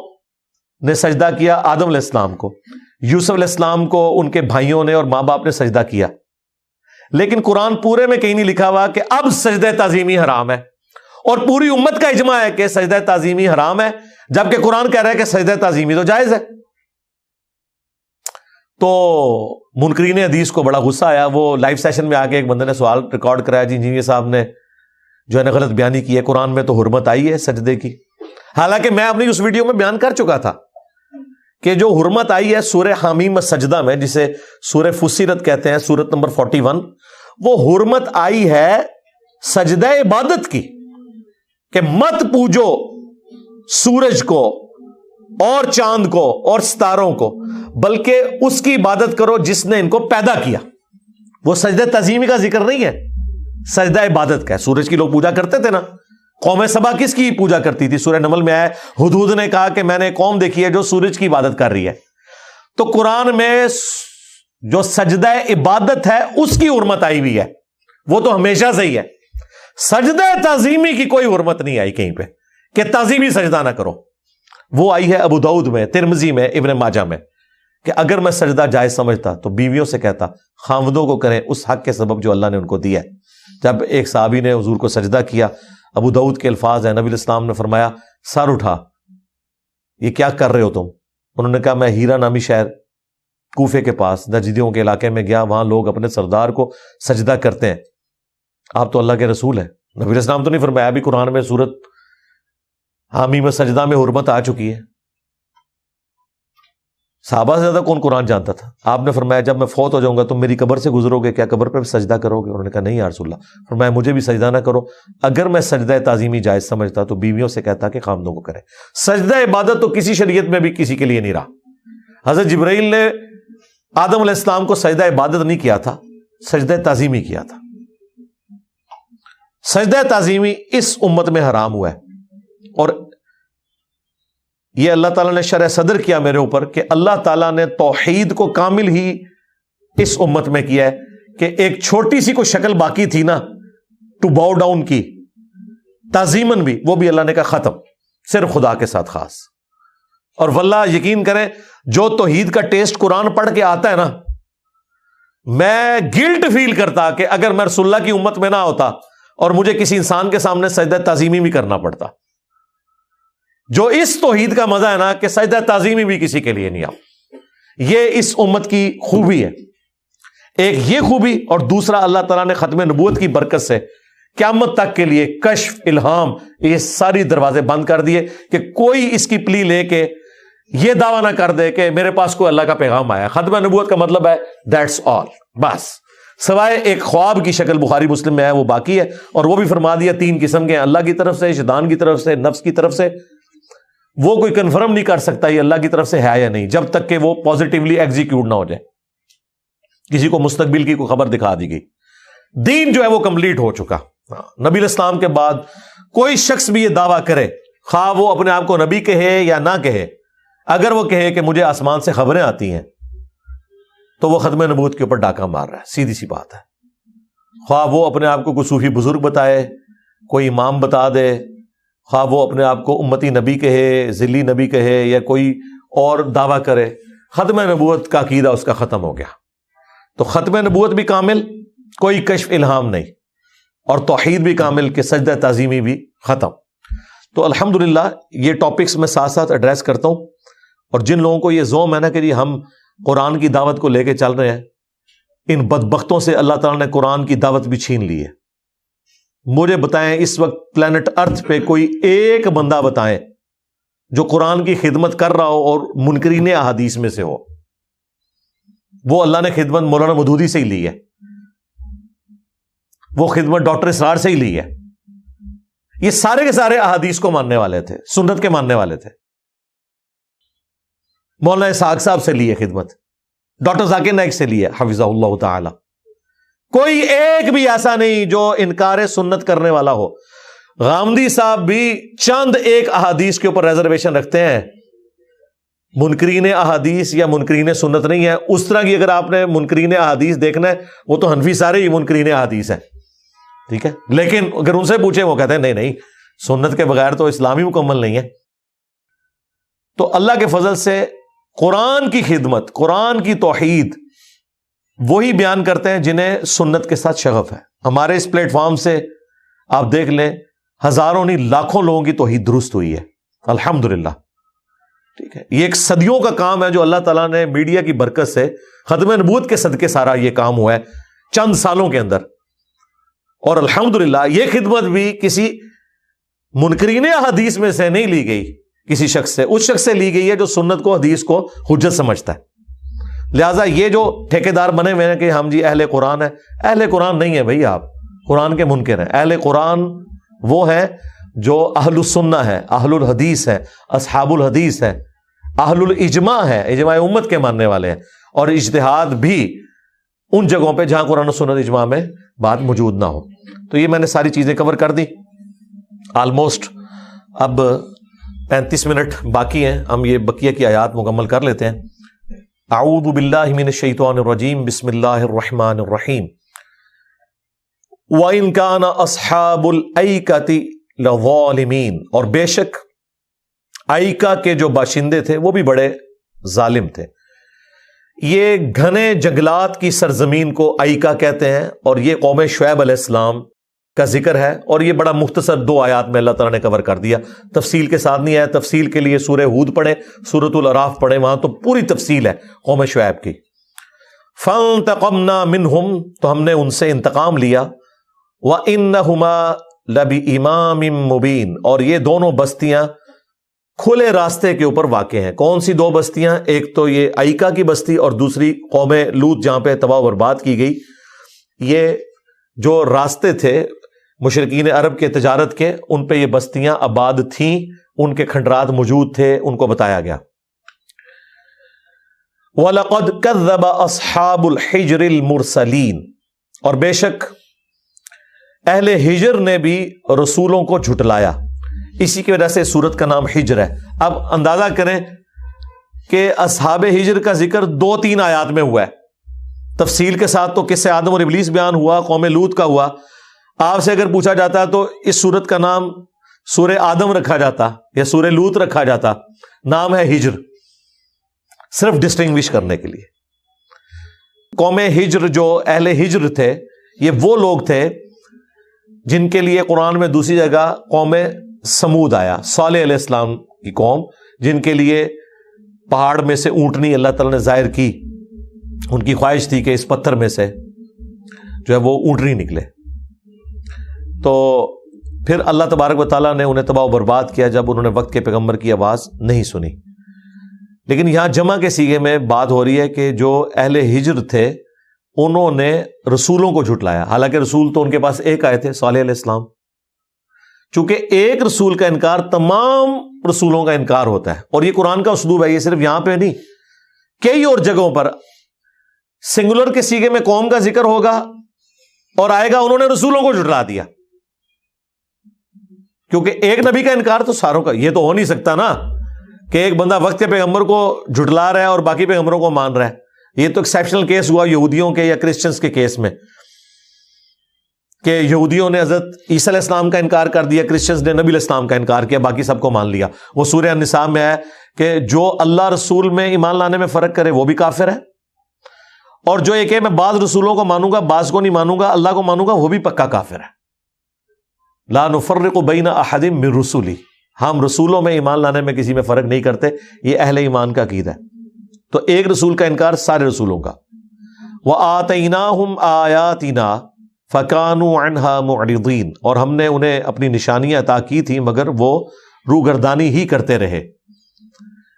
نے سجدہ کیا آدم علیہ السلام کو، یوسف علیہ السلام کو ان کے بھائیوں نے اور ماں باپ نے سجدہ کیا، لیکن قرآن پورے میں کہیں نہیں لکھا ہوا کہ اب سجدہ تعظیمی حرام ہے، اور پوری امت کا اجماع ہے کہ سجدہ تعظیمی حرام ہے، جبکہ قرآن کہہ رہا ہے کہ سجدہ تعظیمی تو جائز ہے۔ تو منکرین حدیث کو بڑا غصہ آیا، وہ لائیو سیشن میں آ کے ایک بندے نے سوال ریکارڈ کرایا، جی انجینئر صاحب نے جو ہے نا غلط بیانی کی ہے، قرآن میں تو حرمت آئی ہے سجدے کی، حالانکہ میں اپنی اس ویڈیو میں بیان کر چکا تھا کہ جو حرمت آئی ہے سورہ حمیم السجدہ میں، جسے سورہ فصلت کہتے ہیں، سورت نمبر 41، وہ حرمت آئی ہے سجدہ عبادت کی، کہ مت پوجو سورج کو اور چاند کو اور ستاروں کو، بلکہ اس کی عبادت کرو جس نے ان کو پیدا کیا۔ وہ سجدہ تعظیمی کا ذکر نہیں ہے، سجدہ عبادت کا ہے۔ سورج کی لوگ پوجا کرتے تھے نا، قوم سبا کس کی پوجا کرتی تھی؟ سورہ نمل میں آیا ہدہد نے کہا کہ میں نے قوم دیکھی ہے جو سورج کی عبادت کر رہی ہے۔ تو قرآن میں جو سجدہ عبادت ہے اس کی حرمت آئی ہوئی ہے، وہ تو ہمیشہ سے ہی ہے۔ سجدہ تعظیمی کی کوئی حرمت نہیں آئی کہیں پہ کہ تعظیمی سجدہ نہ کرو، وہ آئی ہے ابو داؤد میں، ترمذی میں، ابن ماجہ میں، کہ اگر میں سجدہ جائز سمجھتا تو بیویوں سے کہتا خاوندوں کو کریں اس حق کے سبب جو اللہ نے ان کو دیا ہے۔ جب ایک صحابی نے حضور کو سجدہ کیا، ابو داؤد کے الفاظ ہیں، نبی علیہ السلام نے فرمایا سر اٹھا، یہ کیا کر رہے ہو تم؟ انہوں نے کہا میں ہیرا نامی شہر کوفے کے پاس نجدیوں کے علاقے میں گیا، وہاں لوگ اپنے سردار کو سجدہ کرتے ہیں، آپ تو اللہ کے رسول ہیں۔ نبی علیہ السلام تو نہیں فرمایا، ابھی قرآن میں سورت حمیم السجدہ میں حرمت آ چکی ہے۔ صحابہ سے زیادہ کون قرآن جانتا تھا؟ آپ نے فرمایا جب میں فوت ہو جاؤں گا تم میری قبر سے گزرو گے، کیا قبر پہ سجدہ کرو گے؟ انہوں نے کہا نہیں یا رسول اللہ۔ فرمایا مجھے بھی سجدہ نہ کرو، اگر میں سجدہ تعظیمی جائز سمجھتا تو بیویوں سے کہتا کہ خاوندوں کو کرے۔ سجدہ عبادت تو کسی شریعت میں بھی کسی کے لیے نہیں رہا۔ حضرت جبرائیل نے آدم علیہ السلام کو سجدہ عبادت نہیں کیا تھا، سجدہ تعظیمی کیا تھا۔ سجدہ تعظیمی اس امت میں حرام ہوا ہے، اور یہ اللہ تعالیٰ نے شرح صدر کیا میرے اوپر کہ اللہ تعالیٰ نے توحید کو کامل ہی اس امت میں کیا ہے کہ ایک چھوٹی سی کوئی شکل باقی تھی نا ٹو باؤ ڈاؤن کی تعظیمن بھی، وہ بھی اللہ نے کہا ختم، صرف خدا کے ساتھ خاص. اور واللہ یقین کریں جو توحید کا ٹیسٹ قرآن پڑھ کے آتا ہے نا، میں گلٹ فیل کرتا کہ اگر میں رسول اللہ کی امت میں نہ ہوتا اور مجھے کسی انسان کے سامنے سجدہ تعظیمی بھی کرنا پڑتا. جو اس توحید کا مزہ ہے نا کہ سجدہ تعظیمی بھی کسی کے لیے نہیں آؤ، یہ اس امت کی خوبی ہے. ایک یہ خوبی، اور دوسرا اللہ تعالیٰ نے ختم نبوت کی برکت سے قیامت تک کے لیے کشف، الہام، یہ ساری دروازے بند کر دیے کہ کوئی اس کی پلی لے کے یہ دعویٰ نہ کر دے کہ میرے پاس کوئی اللہ کا پیغام آیا. ختم نبوت کا مطلب ہے دیٹس آل، بس، سوائے ایک خواب کی شکل بخاری مسلم میں ہے وہ باقی ہے. اور وہ بھی فرما دیا 3 قسم کے ہیں، اللہ کی طرف سے، شیطان کی طرف سے، نفس کی طرف سے. وہ کوئی کنفرم نہیں کر سکتا یہ اللہ کی طرف سے ہے یا نہیں جب تک کہ وہ پازیٹیولی ایگزیکیوٹ نہ ہو جائے. کسی کو مستقبل کی کوئی خبر دکھا دی گئی، دین جو ہے وہ کمپلیٹ ہو چکا. نبی الاسلام کے بعد کوئی شخص بھی یہ دعویٰ کرے، خواہ وہ اپنے آپ کو نبی کہے یا نہ کہے، اگر وہ کہے کہ مجھے آسمان سے خبریں آتی ہیں تو وہ ختم نبوت کے اوپر ڈاکہ مار رہا ہے. سیدھی سی بات ہے. خواہ وہ اپنے آپ کو کوئی صوفی بزرگ بتائے، کوئی امام بتا دے، خواہ وہ اپنے آپ کو امتی نبی کہے، ذلی نبی کہے، یا کوئی اور دعویٰ کرے، ختم نبوت کا عقیدہ اس کا ختم ہو گیا. تو ختم نبوت بھی کامل، کوئی کشف الہام نہیں، اور توحید بھی کامل کہ سجدہ تعظیمی بھی ختم. تو الحمدللہ یہ ٹاپکس میں ساتھ ساتھ ایڈریس کرتا ہوں. اور جن لوگوں کو یہ زوم ہے نا کہ ہم قرآن کی دعوت کو لے کے چل رہے ہیں، ان بدبختوں سے اللہ تعالیٰ نے قرآن کی دعوت بھی چھین لی ہے. مجھے بتائیں اس وقت پلانٹ ارتھ پہ کوئی ایک بندہ بتائیں جو قرآن کی خدمت کر رہا ہو اور منکرین احادیث میں سے ہو. وہ اللہ نے خدمت مولانا مودودی سے ہی لی ہے، وہ خدمت ڈاکٹر اسرار سے ہی لی ہے. یہ سارے کے سارے احادیث کو ماننے والے تھے، سنت کے ماننے والے تھے. مولانا اسحاق صاحب سے لی ہے خدمت، ڈاکٹر ذاکر نائک سے لی ہے حفظہ اللہ تعالی. کوئی ایک بھی ایسا نہیں جو انکار سنت کرنے والا ہو. غامدی صاحب بھی چند ایک احادیث کے اوپر ریزرویشن رکھتے ہیں، منکرین احادیث یا منکرین سنت نہیں ہے. اس طرح کی اگر آپ نے منکرین احادیث دیکھنا ہے، وہ تو حنفی سارے ہی منکرین احادیث ہیں، ٹھیک ہے. لیکن اگر ان سے پوچھیں وہ کہتے ہیں نہیں سنت کے بغیر تو اسلامی مکمل نہیں ہے. تو اللہ کے فضل سے قرآن کی خدمت، قرآن کی توحید وہی بیان کرتے ہیں جنہیں سنت کے ساتھ شغف ہے. ہمارے اس پلیٹ فارم سے آپ دیکھ لیں ہزاروں نہیں لاکھوں لوگوں کی توحید درست ہوئی ہے الحمدللہ. ٹھیک ہے، یہ ایک صدیوں کا کام ہے جو اللہ تعالیٰ نے میڈیا کی برکت سے ختم نبوت کے صدقے سارا یہ کام ہوا ہے چند سالوں کے اندر. اور الحمدللہ یہ خدمت بھی کسی منکرین حدیث میں سے نہیں لی گئی، کسی شخص سے، اس شخص سے لی گئی ہے جو سنت کو، حدیث کو حجت سمجھتا ہے. لہٰذا یہ جو ٹھیکیدار بنے ہوئے ہیں کہ ہم جی اہل قرآن ہے، اہل قرآن نہیں ہے بھائی، آپ قرآن کے منکر ہیں. اہل قرآن وہ ہیں جو اہل السنہ ہے، اہل الحدیث ہے، اصحاب الحدیث ہے، اہل الاجماع ہے، اجماع امت کے ماننے والے ہیں. اور اجتہاد بھی ان جگہوں پہ جہاں قرآن و سنت اجماع میں بات موجود نہ ہو. تو یہ میں نے ساری چیزیں کور کر دی آلموسٹ. اب 35 منٹ باقی ہیں، ہم یہ بقیہ کی آیات مکمل کر لیتے ہیں. اعوذ باللہ من الشیطان الرجیم، بسم اللہ الرحمن الرحیم. وَإِن كَانَ أَصْحَابُ الْأَيْكَةِ لَظَالِمِينَ، اور بے شک ایکا کے جو باشندے تھے وہ بھی بڑے ظالم تھے. یہ گھنے جنگلات کی سرزمین کو ایکا کہتے ہیں، اور یہ قوم شعیب علیہ السلام کا ذکر ہے. اور یہ بڑا مختصر 2 آیات میں اللہ تعالیٰ نے کور کر دیا، تفصیل کے ساتھ نہیں ہے. تفصیل کے لیے سورہ ہود پڑھیں، سورۃ الاعراف پڑھیں، وہاں تو پوری تفصیل ہے قوم شعیب کی. فانتقمنا منہم، تو ہم نے ان سے انتقام لیا. وَإِنَّهُمَا لَبِإِمَامٍ مُبِينٍ، اور یہ دونوں بستیاں کھلے راستے کے اوپر واقع ہیں. کون سی 2 بستیاں؟ ایک تو یہ ایکا کی بستی اور دوسری قوم لوط جہاں پہ تباہ و برباد کی گئی. یہ جو راستے تھے مشرکین عرب کے تجارت کے، ان پہ یہ بستیاں آباد تھیں، ان کے کھنڈرات موجود تھے، ان کو بتایا گیا. وَلَقَدْ كَذَّبَ أَصْحَابُ الْحِجْرِ الْمُرْسَلِينَ، اور بے شک اہل ہجر نے بھی رسولوں کو جھٹلایا. اسی کی وجہ سے سورت کا نام ہجر ہے. اب اندازہ کریں کہ اصحاب ہجر کا ذکر 2-3 آیات میں ہوا ہے. تفصیل کے ساتھ تو قصے آدم اور ابلیس بیان ہوا، قوم لوط کا ہوا. آپ سے اگر پوچھا جاتا تو اس سورت کا نام سورہ آدم رکھا جاتا یا سورہ لوط رکھا جاتا، نام ہے ہجر، صرف ڈسٹنگوش کرنے کے لیے. قوم ہجر جو اہل ہجر تھے، یہ وہ لوگ تھے جن کے لیے قرآن میں دوسری جگہ قوم سمود آیا، صالح علیہ السلام کی قوم، جن کے لیے پہاڑ میں سے اونٹنی اللہ تعالیٰ نے ظاہر کی. ان کی خواہش تھی کہ اس پتھر میں سے جو ہے وہ اونٹنی نکلے. تو پھر اللہ تبارک و تعالیٰ نے انہیں تباہ و برباد کیا جب انہوں نے وقت کے پیغمبر کی آواز نہیں سنی. لیکن یہاں جمع کے سیغے میں بات ہو رہی ہے کہ جو اہل ہجر تھے انہوں نے رسولوں کو جھٹلایا، حالانکہ رسول تو ان کے پاس ایک آئے تھے، صالح علیہ السلام. چونکہ ایک رسول کا انکار تمام رسولوں کا انکار ہوتا ہے، اور یہ قرآن کا اسلوب ہے. یہ صرف یہاں پہ نہیں، کئی اور جگہوں پر سنگولر کے سیغے میں قوم کا ذکر ہوگا اور آئے گا انہوں نے رسولوں کو جھٹلا دیا. کیونکہ ایک نبی کا انکار تو ساروں کا، یہ تو ہو نہیں سکتا نا کہ ایک بندہ وقت کے پیغمبر کو جھٹلا رہا ہے اور باقی پیغمبروں کو مان رہا ہے. یہ تو ایکسیپشنل کیس ہوا یہودیوں کے یا کرسچنز کے کیس میں، کہ یہودیوں نے حضرت عیسیٰ علیہ السلام کا انکار کر دیا، کرسچنز نے نبی علیہ السلام کا انکار کیا، باقی سب کو مان لیا. وہ سورہ النساء میں ہے کہ جو اللہ رسول میں ایمان لانے میں فرق کرے وہ بھی کافر ہے، اور جو ایک ہے میں بعض رسولوں کو مانوں گا بعض کو نہیں مانوں گا، اللہ کو مانوں گا، وہ بھی پکا کافر ہے. لا نفرق بین احد من رسلی، ہم رسولوں میں ایمان لانے میں کسی میں فرق نہیں کرتے. یہ اہل ایمان کا عقیدہ ہے. تو ایک رسول کا انکار سارے رسولوں کا. وَآتَيْنَاهُمْ آيَاتِنَا فَكَانُوا عَنْهَا مُعْرِضِينَ، اور ہم نے انہیں اپنی نشانیاں عطا کی تھیں مگر وہ روگردانی ہی کرتے رہے.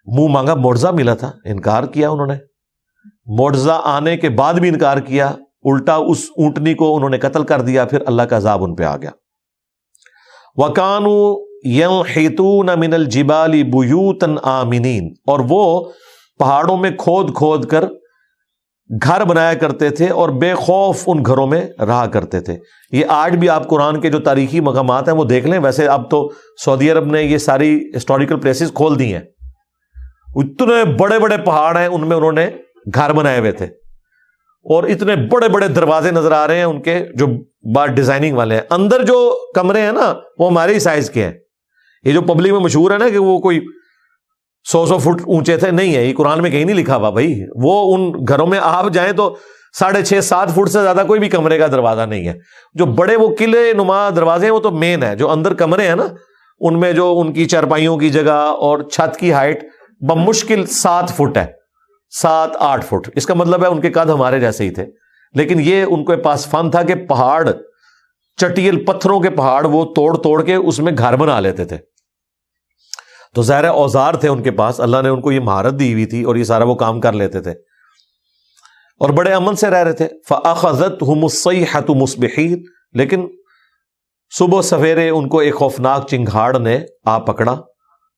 منہ مانگا معجزہ ملا تھا، انکار کیا انہوں نے. معجزہ آنے کے بعد بھی انکار کیا، الٹا اس اونٹنی کو انہوں نے قتل کر دیا، پھر اللہ کا عذاب ان پہ آ گیا. وَكَانُوا يَنْحِتُونَ مِنَ الْجِبَالِ بُيُوتًا آمِنِينَ، اور وہ پہاڑوں میں کھود کھود کر گھر بنایا کرتے تھے اور بے خوف ان گھروں میں رہا کرتے تھے. یہ آج بھی آپ قرآن کے جو تاریخی مقامات ہیں وہ دیکھ لیں. ویسے اب تو سعودی عرب نے یہ ساری ہسٹوریکل پلیسز کھول دی ہیں، اتنے بڑے بڑے پہاڑ ہیں ان میں انہوں نے گھر بنائے ہوئے تھے، اور اتنے بڑے بڑے دروازے نظر آ رہے ہیں ان کے جو بار ڈیزائننگ والے ہیں. اندر جو کمرے ہیں نا وہ ہمارے ہی سائز کے ہیں. یہ جو پبلک میں مشہور ہے نا کہ وہ کوئی 100 فٹ اونچے تھے، نہیں ہے، یہ قرآن میں کہیں نہیں لکھا ہوا بھائی. وہ ان گھروں میں آپ جائیں تو 6.5-7 فٹ سے زیادہ کوئی بھی کمرے کا دروازہ نہیں ہے. جو بڑے وہ قلعے نما دروازے ہیں وہ تو مین ہے. جو اندر کمرے ہیں نا ان میں جو ان کی چارپائیوں کی جگہ اور چھت کی ہائٹ بمشکل 7 فٹ ہے، 7-8 فٹ. اس کا مطلب ہے ان کے قد ہمارے جیسے ہی تھے. لیکن یہ ان کے پاس فن تھا کہ پہاڑ، چٹیل پتھروں کے پہاڑ وہ توڑ توڑ کے اس میں گھر بنا لیتے تھے. تو ظاہر اوزار تھے ان کے پاس، اللہ نے ان کو یہ مہارت دی ہوئی تھی اور یہ سارا وہ کام کر لیتے تھے اور بڑے امن سے رہ رہے تھے. فَأَخَذَتْهُمُ الصَّيْحَةُ مُصْبِحِينَ، لیکن صبح سویرے ان کو ایک خوفناک چنگھاڑ نے آ پکڑا.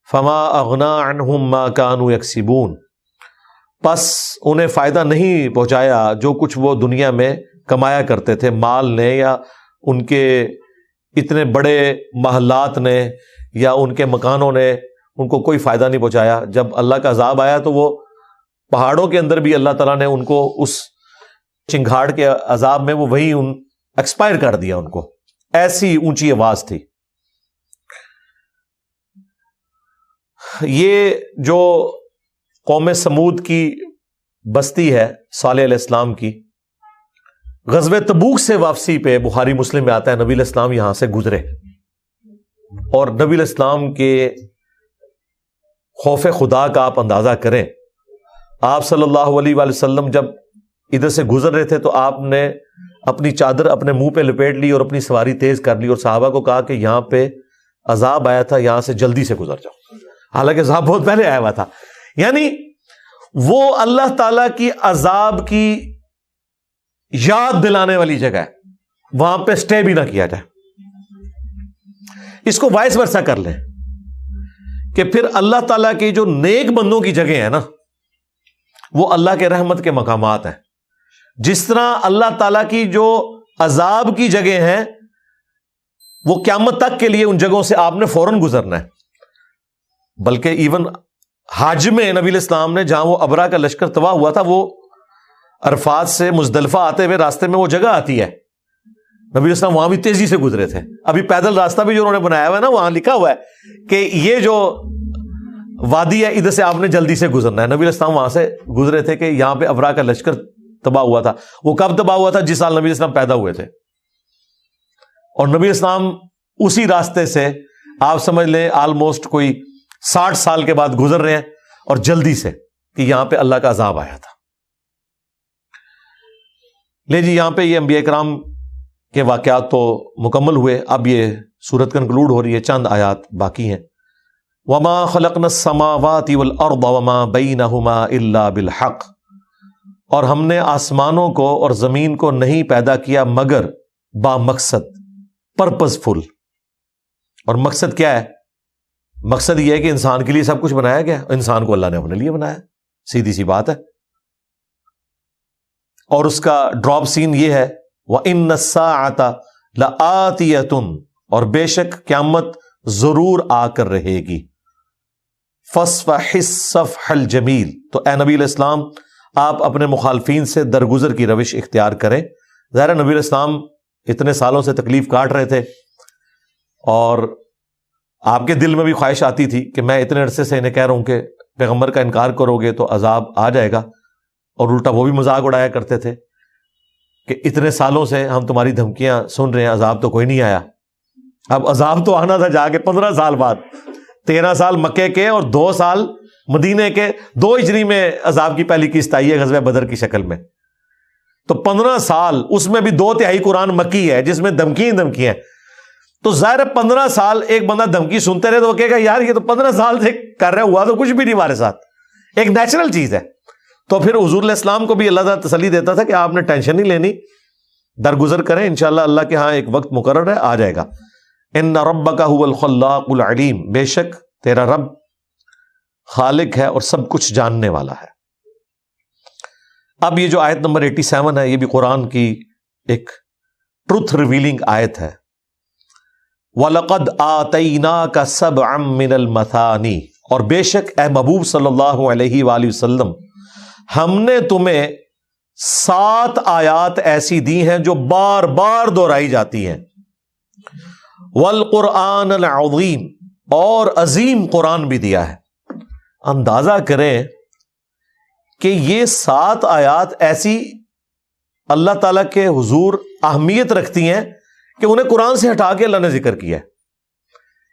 فَمَا أَغْنَىٰ عَنْهُمْ مَا كَانُوا يَكْسِبُونَ، پس انہیں فائدہ نہیں پہنچایا جو کچھ وہ دنیا میں کمایا کرتے تھے، مال نے یا ان کے اتنے بڑے محلات نے یا ان کے مکانوں نے ان کو کوئی فائدہ نہیں پہنچایا. جب اللہ کا عذاب آیا تو وہ پہاڑوں کے اندر بھی اللہ تعالیٰ نے ان کو اس چنگھاڑ کے عذاب میں وہ وہیں ایکسپائر کر دیا. ان کو ایسی اونچی آواز تھی. یہ جو قوم سمود کی بستی ہے صالح علیہ السلام کی، غزوہ تبوک سے واپسی پہ بخاری مسلم میں آتا ہے نبی علیہ السلام یہاں سے گزرے، اور نبی علیہ السلام کے خوف خدا کا آپ اندازہ کریں. آپ صلی اللہ علیہ وآلہ وسلم جب ادھر سے گزر رہے تھے تو آپ نے اپنی چادر اپنے منہ پہ لپیٹ لی اور اپنی سواری تیز کر لی اور صحابہ کو کہا کہ یہاں پہ عذاب آیا تھا، یہاں سے جلدی سے گزر جاؤ. حالانکہ عذاب بہت پہلے آیا ہوا تھا. یعنی وہ اللہ تعالی کی عذاب کی یاد دلانے والی جگہ ہے، وہاں پہ سٹے بھی نہ کیا جائے. اس کو وائس ورثہ کر لیں کہ پھر اللہ تعالیٰ کی جو نیک بندوں کی جگہ ہے نا وہ اللہ کے رحمت کے مقامات ہیں. جس طرح اللہ تعالیٰ کی جو عذاب کی جگہ ہیں وہ قیامت تک کے لیے ان جگہوں سے آپ نے فوراً گزرنا ہے. بلکہ ایون حج میں نبی علیہ السلام نے جہاں وہ ابرا کا لشکر تباہ ہوا تھا وہ عرفات سے مزدلفہ آتے ہوئے راستے میں وہ جگہ آتی ہے، نبی السلام وہاں بھی تیزی سے گزرے تھے. ابھی پیدل راستہ بھی جو انہوں نے بنایا ہوا ہے نا، وہاں لکھا ہوا ہے کہ یہ جو وادی ہے ادھر سے آپ نے جلدی سے گزرنا ہے. نبی السلام وہاں سے گزرے تھے کہ یہاں پہ ابرا کا لشکر تباہ ہوا تھا. وہ کب تباہ ہوا تھا؟ جس سال نبی السلام پیدا ہوئے تھے. اور نبی السلام اسی راستے سے آپ سمجھ لیں آلموسٹ کوئی 60 سال کے بعد گزر رہے ہیں، اور جلدی سے، کہ یہاں پہ اللہ کا عذاب آیا تھا. لے جی، یہاں پہ یہ انبیاء کرام کے واقعات تو مکمل ہوئے. اب یہ سورت کنکلوڈ ہو رہی ہے، چند آیات باقی ہیں. وما خلقنا السماوات والارض وما بینہما الا بالحق، اور ہم نے آسمانوں کو اور زمین کو نہیں پیدا کیا مگر با مقصد، پرپز فل. اور مقصد کیا ہے؟ مقصد یہ ہے کہ انسان کے لیے سب کچھ بنایا گیا، انسان کو اللہ نے اپنے لیے بنایا، سیدھی سی بات ہے. اور اس کا ڈراپ سین یہ ہے وَإِنَّ السَّاعَةَ لَآتِيَةٌ، اور بے شک قیامت ضرور آ کر رہے گی. فَاصْفَحِ الصَّفْحَ الْجَمِيلَ، تو اے نبی علیہ السلام آپ اپنے مخالفین سے درگزر کی روش اختیار کریں. ظاہر نبی علیہ السلام اتنے سالوں سے تکلیف کاٹ رہے تھے، اور آپ کے دل میں بھی خواہش آتی تھی کہ میں اتنے عرصے سے انہیں کہہ رہا ہوں کہ پیغمبر کا انکار کرو گے تو عذاب آ جائے گا، اور الٹا وہ بھی مذاق اڑایا کرتے تھے کہ اتنے سالوں سے ہم تمہاری دھمکیاں سن رہے ہیں، عذاب تو کوئی نہیں آیا. اب عذاب تو آنا تھا جا کے 15 سال بعد، 13 سال مکے کے اور 2 سال مدینے کے. 2 ہجری میں عذاب کی پہلی قسط آئی ہے غزوہ بدر کی شکل میں. تو 15 سال، اس میں بھی 2/3 قرآن مکی ہے جس میں دھمکی ہیں. تو ظاہر 15 سال ایک بندہ دھمکی سنتے رہے تو وہ کہے گا یار یہ تو 15 سال سے کر رہے، ہوا تو کچھ بھی نہیں ہمارے ساتھ. ایک نیچرل چیز ہے. تو پھر حضور علیہ السلام کو بھی اللہ تعالیٰ تسلی دیتا تھا کہ آپ نے ٹینشن نہیں لینی، درگزر کریں، انشاءاللہ اللہ کے ہاں ایک وقت مقرر ہے، آ جائے گا. ان ربک هو الخلاق العلیم، بے شک تیرا رب خالق ہے اور سب کچھ جاننے والا ہے. اب یہ جو آیت نمبر 87 ہے، یہ بھی قرآن کی ایک ٹروتھ ریویلنگ آیت ہے. وَلَقَدْ آتَيْنَاكَ سَبْعًا مِّنَ الْمَثَانِي، اور بے شک اے محبوب صلی اللہ علیہ وآلہ وسلم ہم نے تمہیں 7 آیات ایسی دی ہیں جو بار بار دہرائی جاتی ہیں. وَالْقُرْآنَ الْعَظِيمِ، اور عظیم قرآن بھی دیا ہے. اندازہ کریں کہ یہ 7 آیات ایسی اللہ تعالیٰ کے حضور اہمیت رکھتی ہیں کہ انہیں قرآن سے ہٹا کے اللہ نے ذکر کیا ہے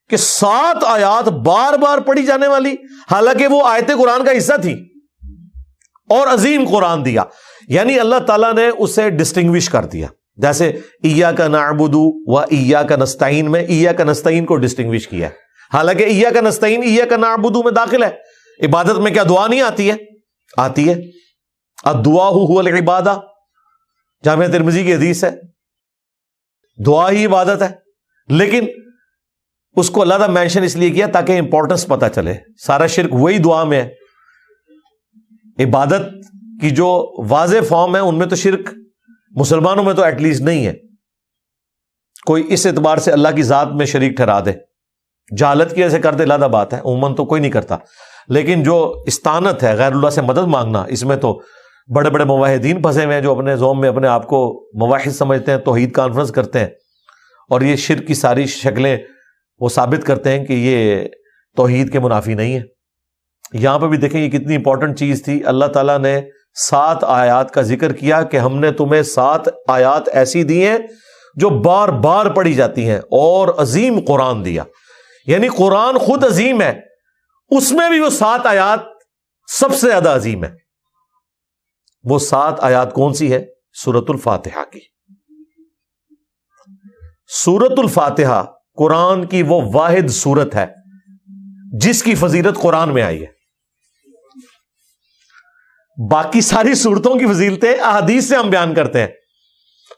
کہ 7 آیات بار بار پڑھی جانے والی، حالانکہ وہ آیت قرآن کا حصہ تھی، اور عظیم قرآن دیا. یعنی اللہ تعالیٰ نے اسے ڈسٹنگوش کر دیا. جیسے ایاک نعبد و ایاک نستعین میں ایاک نستعین کو ڈسٹنگوش کیا ہے، حالانکہ ایاک نستعین ایاک نعبد میں داخل ہے. عبادت میں کیا دعا نہیں آتی ہے؟ آتی ہے. الدعاء هو العبادہ، جامعہ ترمذی کی حدیث ہے، دعا ہی عبادت ہے. لیکن اس کو اللہ تعالیٰ مینشن اس لیے کیا تاکہ امپورٹنس پتہ چلے. سارا شرک وہی دعا میں ہے. عبادت کی جو واضح فارم ہے ان میں تو شرک مسلمانوں میں تو ایٹ لیسٹ نہیں ہے. کوئی اس اعتبار سے اللہ کی ذات میں شریک ٹھہرا دے، جہالت کی وجہ سے کر دے علیحدہ بات ہے، عموماً تو کوئی نہیں کرتا. لیکن جو استعانت ہے، غیر اللہ سے مدد مانگنا، اس میں تو بڑے بڑے موحدین پھنسے ہوئے ہیں جو اپنے زوم میں اپنے آپ کو موحد سمجھتے ہیں، توحید کانفرنس کرتے ہیں، اور یہ شرک کی ساری شکلیں وہ ثابت کرتے ہیں کہ یہ توحید کے منافی نہیں ہے. یہاں پہ بھی دیکھیں یہ کتنی امپورٹنٹ چیز تھی. اللہ تعالیٰ نے 7 آیات کا ذکر کیا کہ ہم نے تمہیں 7 آیات ایسی دی ہیں جو بار بار پڑھی جاتی ہیں، اور عظیم قرآن دیا. یعنی قرآن خود عظیم ہے، اس میں بھی وہ 7 آیات سب سے زیادہ عظیم ہے. وہ 7 آیات کون سی ہے؟ سورۃ الفاتحہ کی. سورۃ الفاتحہ قرآن کی وہ واحد سورت ہے جس کی فضیلت قرآن میں آئی ہے. باقی ساری سورتوں کی فضیلتیں احادیث سے ہم بیان کرتے ہیں.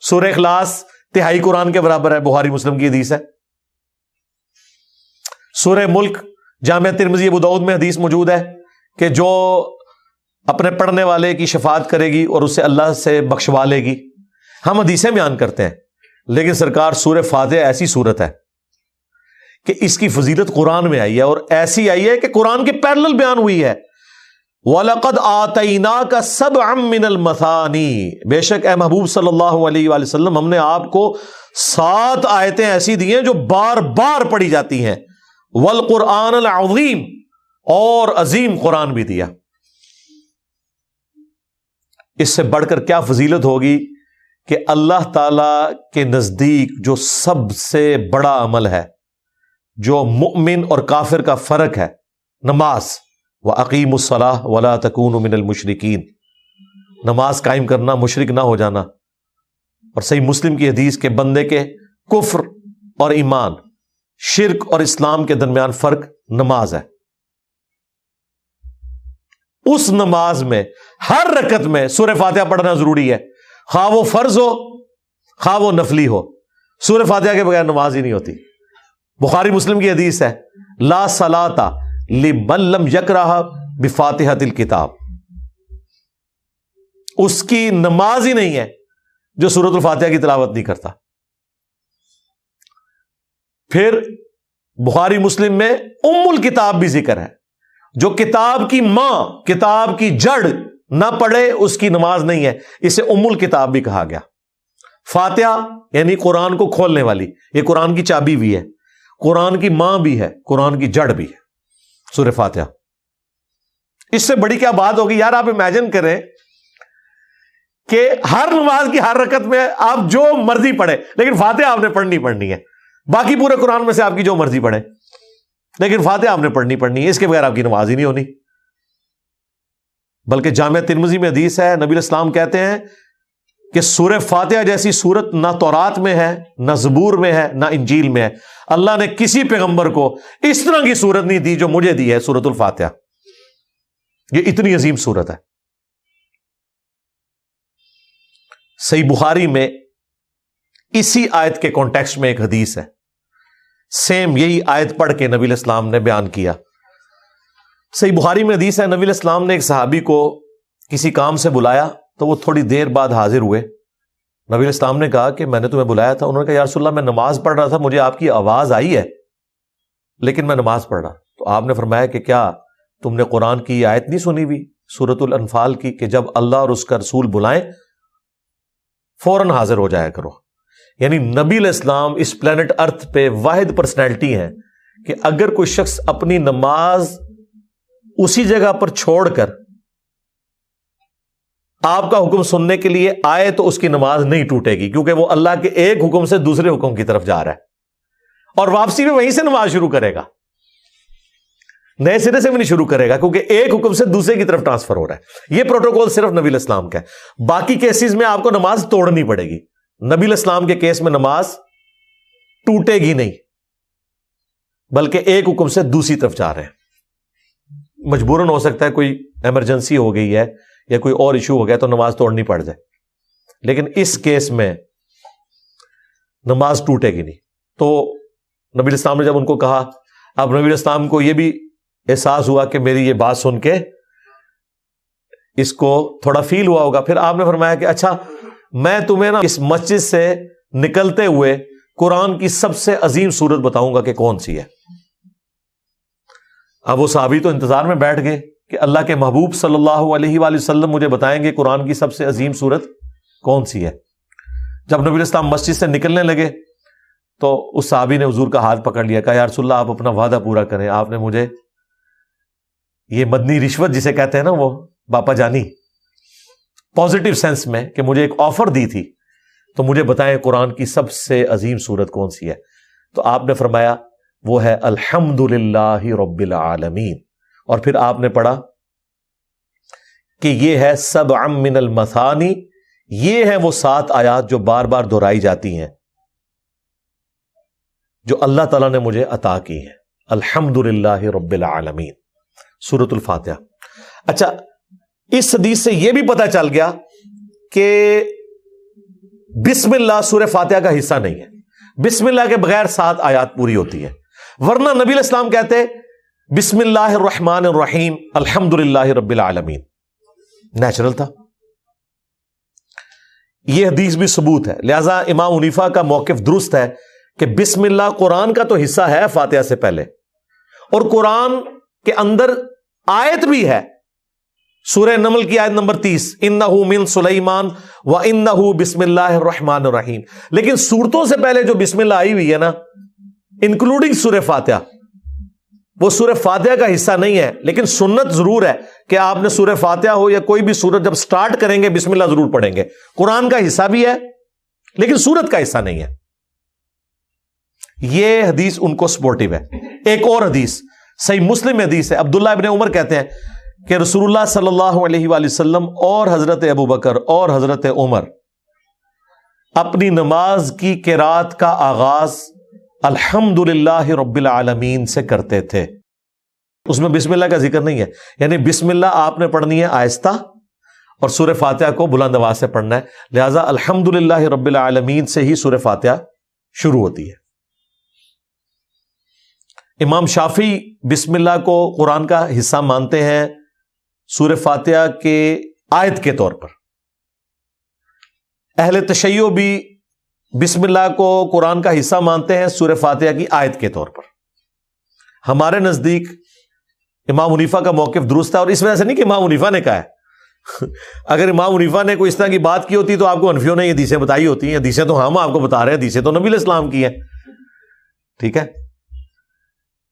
سورہ اخلاص 1/3 قرآن کے برابر ہے، بخاری مسلم کی حدیث ہے. سورہ ملک جامعہ ترمذی ابو داؤد میں حدیث موجود ہے کہ جو اپنے پڑھنے والے کی شفاعت کرے گی اور اسے اللہ سے بخشوا لے گی. ہم حدیثیں بیان کرتے ہیں، لیکن سرکار سورہ فاتحہ ایسی سورت ہے کہ اس کی فضیلت قرآن میں آئی ہے، اور ایسی آئی ہے کہ قرآن کے پیرلل بیان ہوئی ہے. وَلَقَدْ آتَيْنَاكَ سَبْعًا مِّنَ الْمَثَانِي، بے شک اے محبوب صلی اللہ علیہ وآلہ وسلم ہم نے آپ کو 7 آیتیں ایسی دی ہیں جو بار بار پڑھی جاتی ہیں، وَالْقُرْآنَ الْعَظِيمَ، اور عظیم قرآن بھی دیا۔ اس سے بڑھ کر کیا فضیلت ہوگی کہ اللہ تعالی کے نزدیک جو سب سے بڑا عمل ہے، جو مؤمن اور کافر کا فرق ہے، نماز، وَأَقِيمُوا الصَّلَاةَ وَلَا تَكُونُوا مِنَ الْمُشْرِكِينَ، نماز قائم کرنا، مشرک نہ ہو جانا۔ اور صحیح مسلم کی حدیث کے بندے کے کفر اور ایمان، شرک اور اسلام کے درمیان فرق نماز ہے۔ اس نماز میں ہر رکعت میں سورہ فاتحہ پڑھنا ضروری ہے، خواہ وہ فرض ہو خواہ وہ نفلی ہو، سورہ فاتحہ کے بغیر نماز ہی نہیں ہوتی۔ بخاری مسلم کی حدیث ہے، لا صلاۃ لمن لم یقرأ بفاتحۃ الکتاب، اس کی نماز ہی نہیں ہے جو سورۃ الفاتحہ کی تلاوت نہیں کرتا۔ پھر بخاری مسلم میں ام الکتاب بھی ذکر ہے، جو کتاب کی ماں، کتاب کی جڑ نہ پڑھے اس کی نماز نہیں ہے، اسے ام الکتاب بھی کہا گیا۔ فاتحہ یعنی قرآن کو کھولنے والی، یہ قرآن کی چابی بھی ہے، قرآن کی ماں بھی ہے، قرآن کی جڑ بھی ہے سورہ فاتحہ۔ اس سے بڑی کیا بات ہوگی یار، آپ امیجن کریں کہ ہر نماز کی ہر رکعت میں آپ جو مرضی پڑھیں، لیکن فاتحہ آپ نے پڑھنی ہے، باقی پورے قرآن میں سے آپ کی جو مرضی پڑھیں، لیکن فاتحہ آپ نے پڑھنی ہے، اس کے بغیر آپ کی نماز ہی نہیں ہونی۔ بلکہ جامع ترمذی میں حدیث ہے، نبی علیہ السلام کہتے ہیں کہ سورہ فاتحہ جیسی سورت نہ تورات میں ہے، نہ زبور میں ہے، نہ انجیل میں ہے۔ اللہ نے کسی پیغمبر کو اس طرح کی سورت نہیں دی جو مجھے دی ہے، سورۃ الفاتحہ۔ یہ اتنی عظیم سورت ہے۔ صحیح بخاری میں اسی آیت کے کانٹیکسٹ میں ایک حدیث ہے، سیم یہی آیت پڑھ کے نبی علیہ السلام نے بیان کیا۔ صحیح بخاری میں حدیث ہے، نبی علیہ السلام نے ایک صحابی کو کسی کام سے بلایا تو وہ تھوڑی دیر بعد حاضر ہوئے۔ نبی علیہ السلام نے کہا کہ میں نے تمہیں بلایا تھا۔ انہوں نے کہا یا رسول اللہ میں نماز پڑھ رہا تھا، مجھے آپ کی آواز آئی ہے لیکن میں نماز پڑھ رہا۔ تو آپ نے فرمایا کہ کیا تم نے قرآن کی یہ آیت نہیں سنی ہوئی سورۃ الانفال کی کہ جب اللہ اور اس کا رسول بلائیں فوراً حاضر ہو جایا کرو۔ یعنی نبی علیہ السلام اس پلانٹ ارتھ پہ واحد پرسنالٹی ہیں کہ اگر کوئی شخص اپنی نماز اسی جگہ پر چھوڑ کر آپ کا حکم سننے کے لیے آئے تو اس کی نماز نہیں ٹوٹے گی، کیونکہ وہ اللہ کے ایک حکم سے دوسرے حکم کی طرف جا رہا ہے، اور واپسی میں وہیں سے نماز شروع کرے گا، نئے سرے سے بھی نہیں شروع کرے گا، کیونکہ ایک حکم سے دوسرے کی طرف ٹرانسفر ہو رہا ہے۔ یہ پروٹوکول صرف نبی علیہ السلام کا ہے۔ باقی کیسز میں آپ کو نماز توڑنی پڑے گی، نبی علیہ السلام کے کیس میں نماز ٹوٹے گی نہیں، بلکہ ایک حکم سے دوسری طرف جا رہے ہیں۔ مجبوراً ہو سکتا ہے کوئی ایمرجنسی ہو گئی ہے یا کوئی اور ایشو ہو گیا تو نماز توڑنی پڑ جائے، لیکن اس کیس میں نماز ٹوٹے گی نہیں۔ تو نبی علیہ السلام نے جب ان کو کہا، اب نبی علیہ السلام کو یہ بھی احساس ہوا کہ میری یہ بات سن کے اس کو تھوڑا فیل ہوا ہوگا۔ پھر آپ نے فرمایا کہ اچھا میں تمہیں نا اس مسجد سے نکلتے ہوئے قرآن کی سب سے عظیم سورت بتاؤں گا کہ کون سی ہے۔ اب وہ صحابی تو انتظار میں بیٹھ گئے کہ اللہ کے محبوب صلی اللہ علیہ وآلہ وسلم مجھے بتائیں گے قرآن کی سب سے عظیم سورت کون سی ہے۔ جب نبی علیہ السلام مسجد سے نکلنے لگے تو اس صحابی نے حضور کا ہاتھ پکڑ لیا، کہا یا رسول اللہ آپ اپنا وعدہ پورا کریں، آپ نے مجھے یہ مدنی رشوت جسے کہتے ہیں نا وہ باپا جانی، پازیٹیو سینس میں کہ مجھے ایک آفر دی تھی، تو مجھے بتائیں قرآن کی سب سے عظیم سورت کون سی ہے۔ تو آپ نے فرمایا وہ ہے الحمدللہ رب العالمین، اور پھر آپ نے پڑھا کہ یہ ہے سبع من المثانی، یہ ہیں وہ 7 آیات جو بار بار دہرائی جاتی ہیں جو اللہ تعالیٰ نے مجھے عطا کی ہیں۔ الحمدللہ رب العالمین، سورۃ الفاتحہ۔ اچھا اس حدیث سے یہ بھی پتہ چل گیا کہ بسم اللہ سورہ فاتحہ کا حصہ نہیں ہے، بسم اللہ کے بغیر 7 آیات پوری ہوتی ہے، ورنہ نبی علیہ السلام کہتے بسم اللہ الرحمن الرحیم الحمدللہ رب العالمین، نیچرل تھا۔ یہ حدیث بھی ثبوت ہے، لہذا امام حنیفہ کا موقف درست ہے کہ بسم اللہ قرآن کا تو حصہ ہے فاتحہ سے پہلے، اور قرآن کے اندر آیت بھی ہے سورہ نمل کی آیت نمبر 30، انہو من سلیمان و انہو بسم اللہ الرحمن الرحیم. لیکن سورتوں سے پہلے جو بسم اللہ آئی ہوئی ہے نا، انکلوڈنگ سورہ فاتحہ، وہ سورہ فاتحہ کا حصہ نہیں ہے، لیکن سنت ضرور ہے کہ آپ نے سورہ فاتحہ ہو یا کوئی بھی سورت جب سٹارٹ کریں گے بسم اللہ ضرور پڑھیں گے. قرآن کا حصہ بھی ہے لیکن سورت کا حصہ نہیں ہے. یہ حدیث ان کو سپورٹیو ہے. ایک اور حدیث صحیح مسلم حدیث ہے، عبداللہ ابن عمر کہتے ہیں کہ رسول اللہ صلی اللہ علیہ وآلہ وسلم اور حضرت ابو بکر اور حضرت عمر اپنی نماز کی قرات کا آغاز الحمدللہ رب العالمین سے کرتے تھے. اس میں بسم اللہ کا ذکر نہیں ہے، یعنی بسم اللہ آپ نے پڑھنی ہے آہستہ اور سورہ فاتحہ کو بلند آواز سے پڑھنا ہے. لہذا الحمدللہ رب العالمین سے ہی سورہ فاتحہ شروع ہوتی ہے. امام شافعی بسم اللہ کو قرآن کا حصہ مانتے ہیں سورہ فاتحہ کے آیت کے طور پر. اہل تشیع بھی بسم اللہ کو قرآن کا حصہ مانتے ہیں سورہ فاتحہ کی آیت کے طور پر. ہمارے نزدیک امام حنیفہ کا موقف درست ہے، اور اس وجہ سے نہیں کہ امام حنیفہ نے کہا ہے. اگر امام حنیفہ نے کوئی اس طرح کی بات کی ہوتی تو آپ کو حنفیوں نے یہ حدیثیں بتائی ہوتی ہیں. حدیثیں تو ہم آپ کو بتا رہے ہیں، حدیثیں تو نبی علیہ السلام کی ہیں. ٹھیک ہے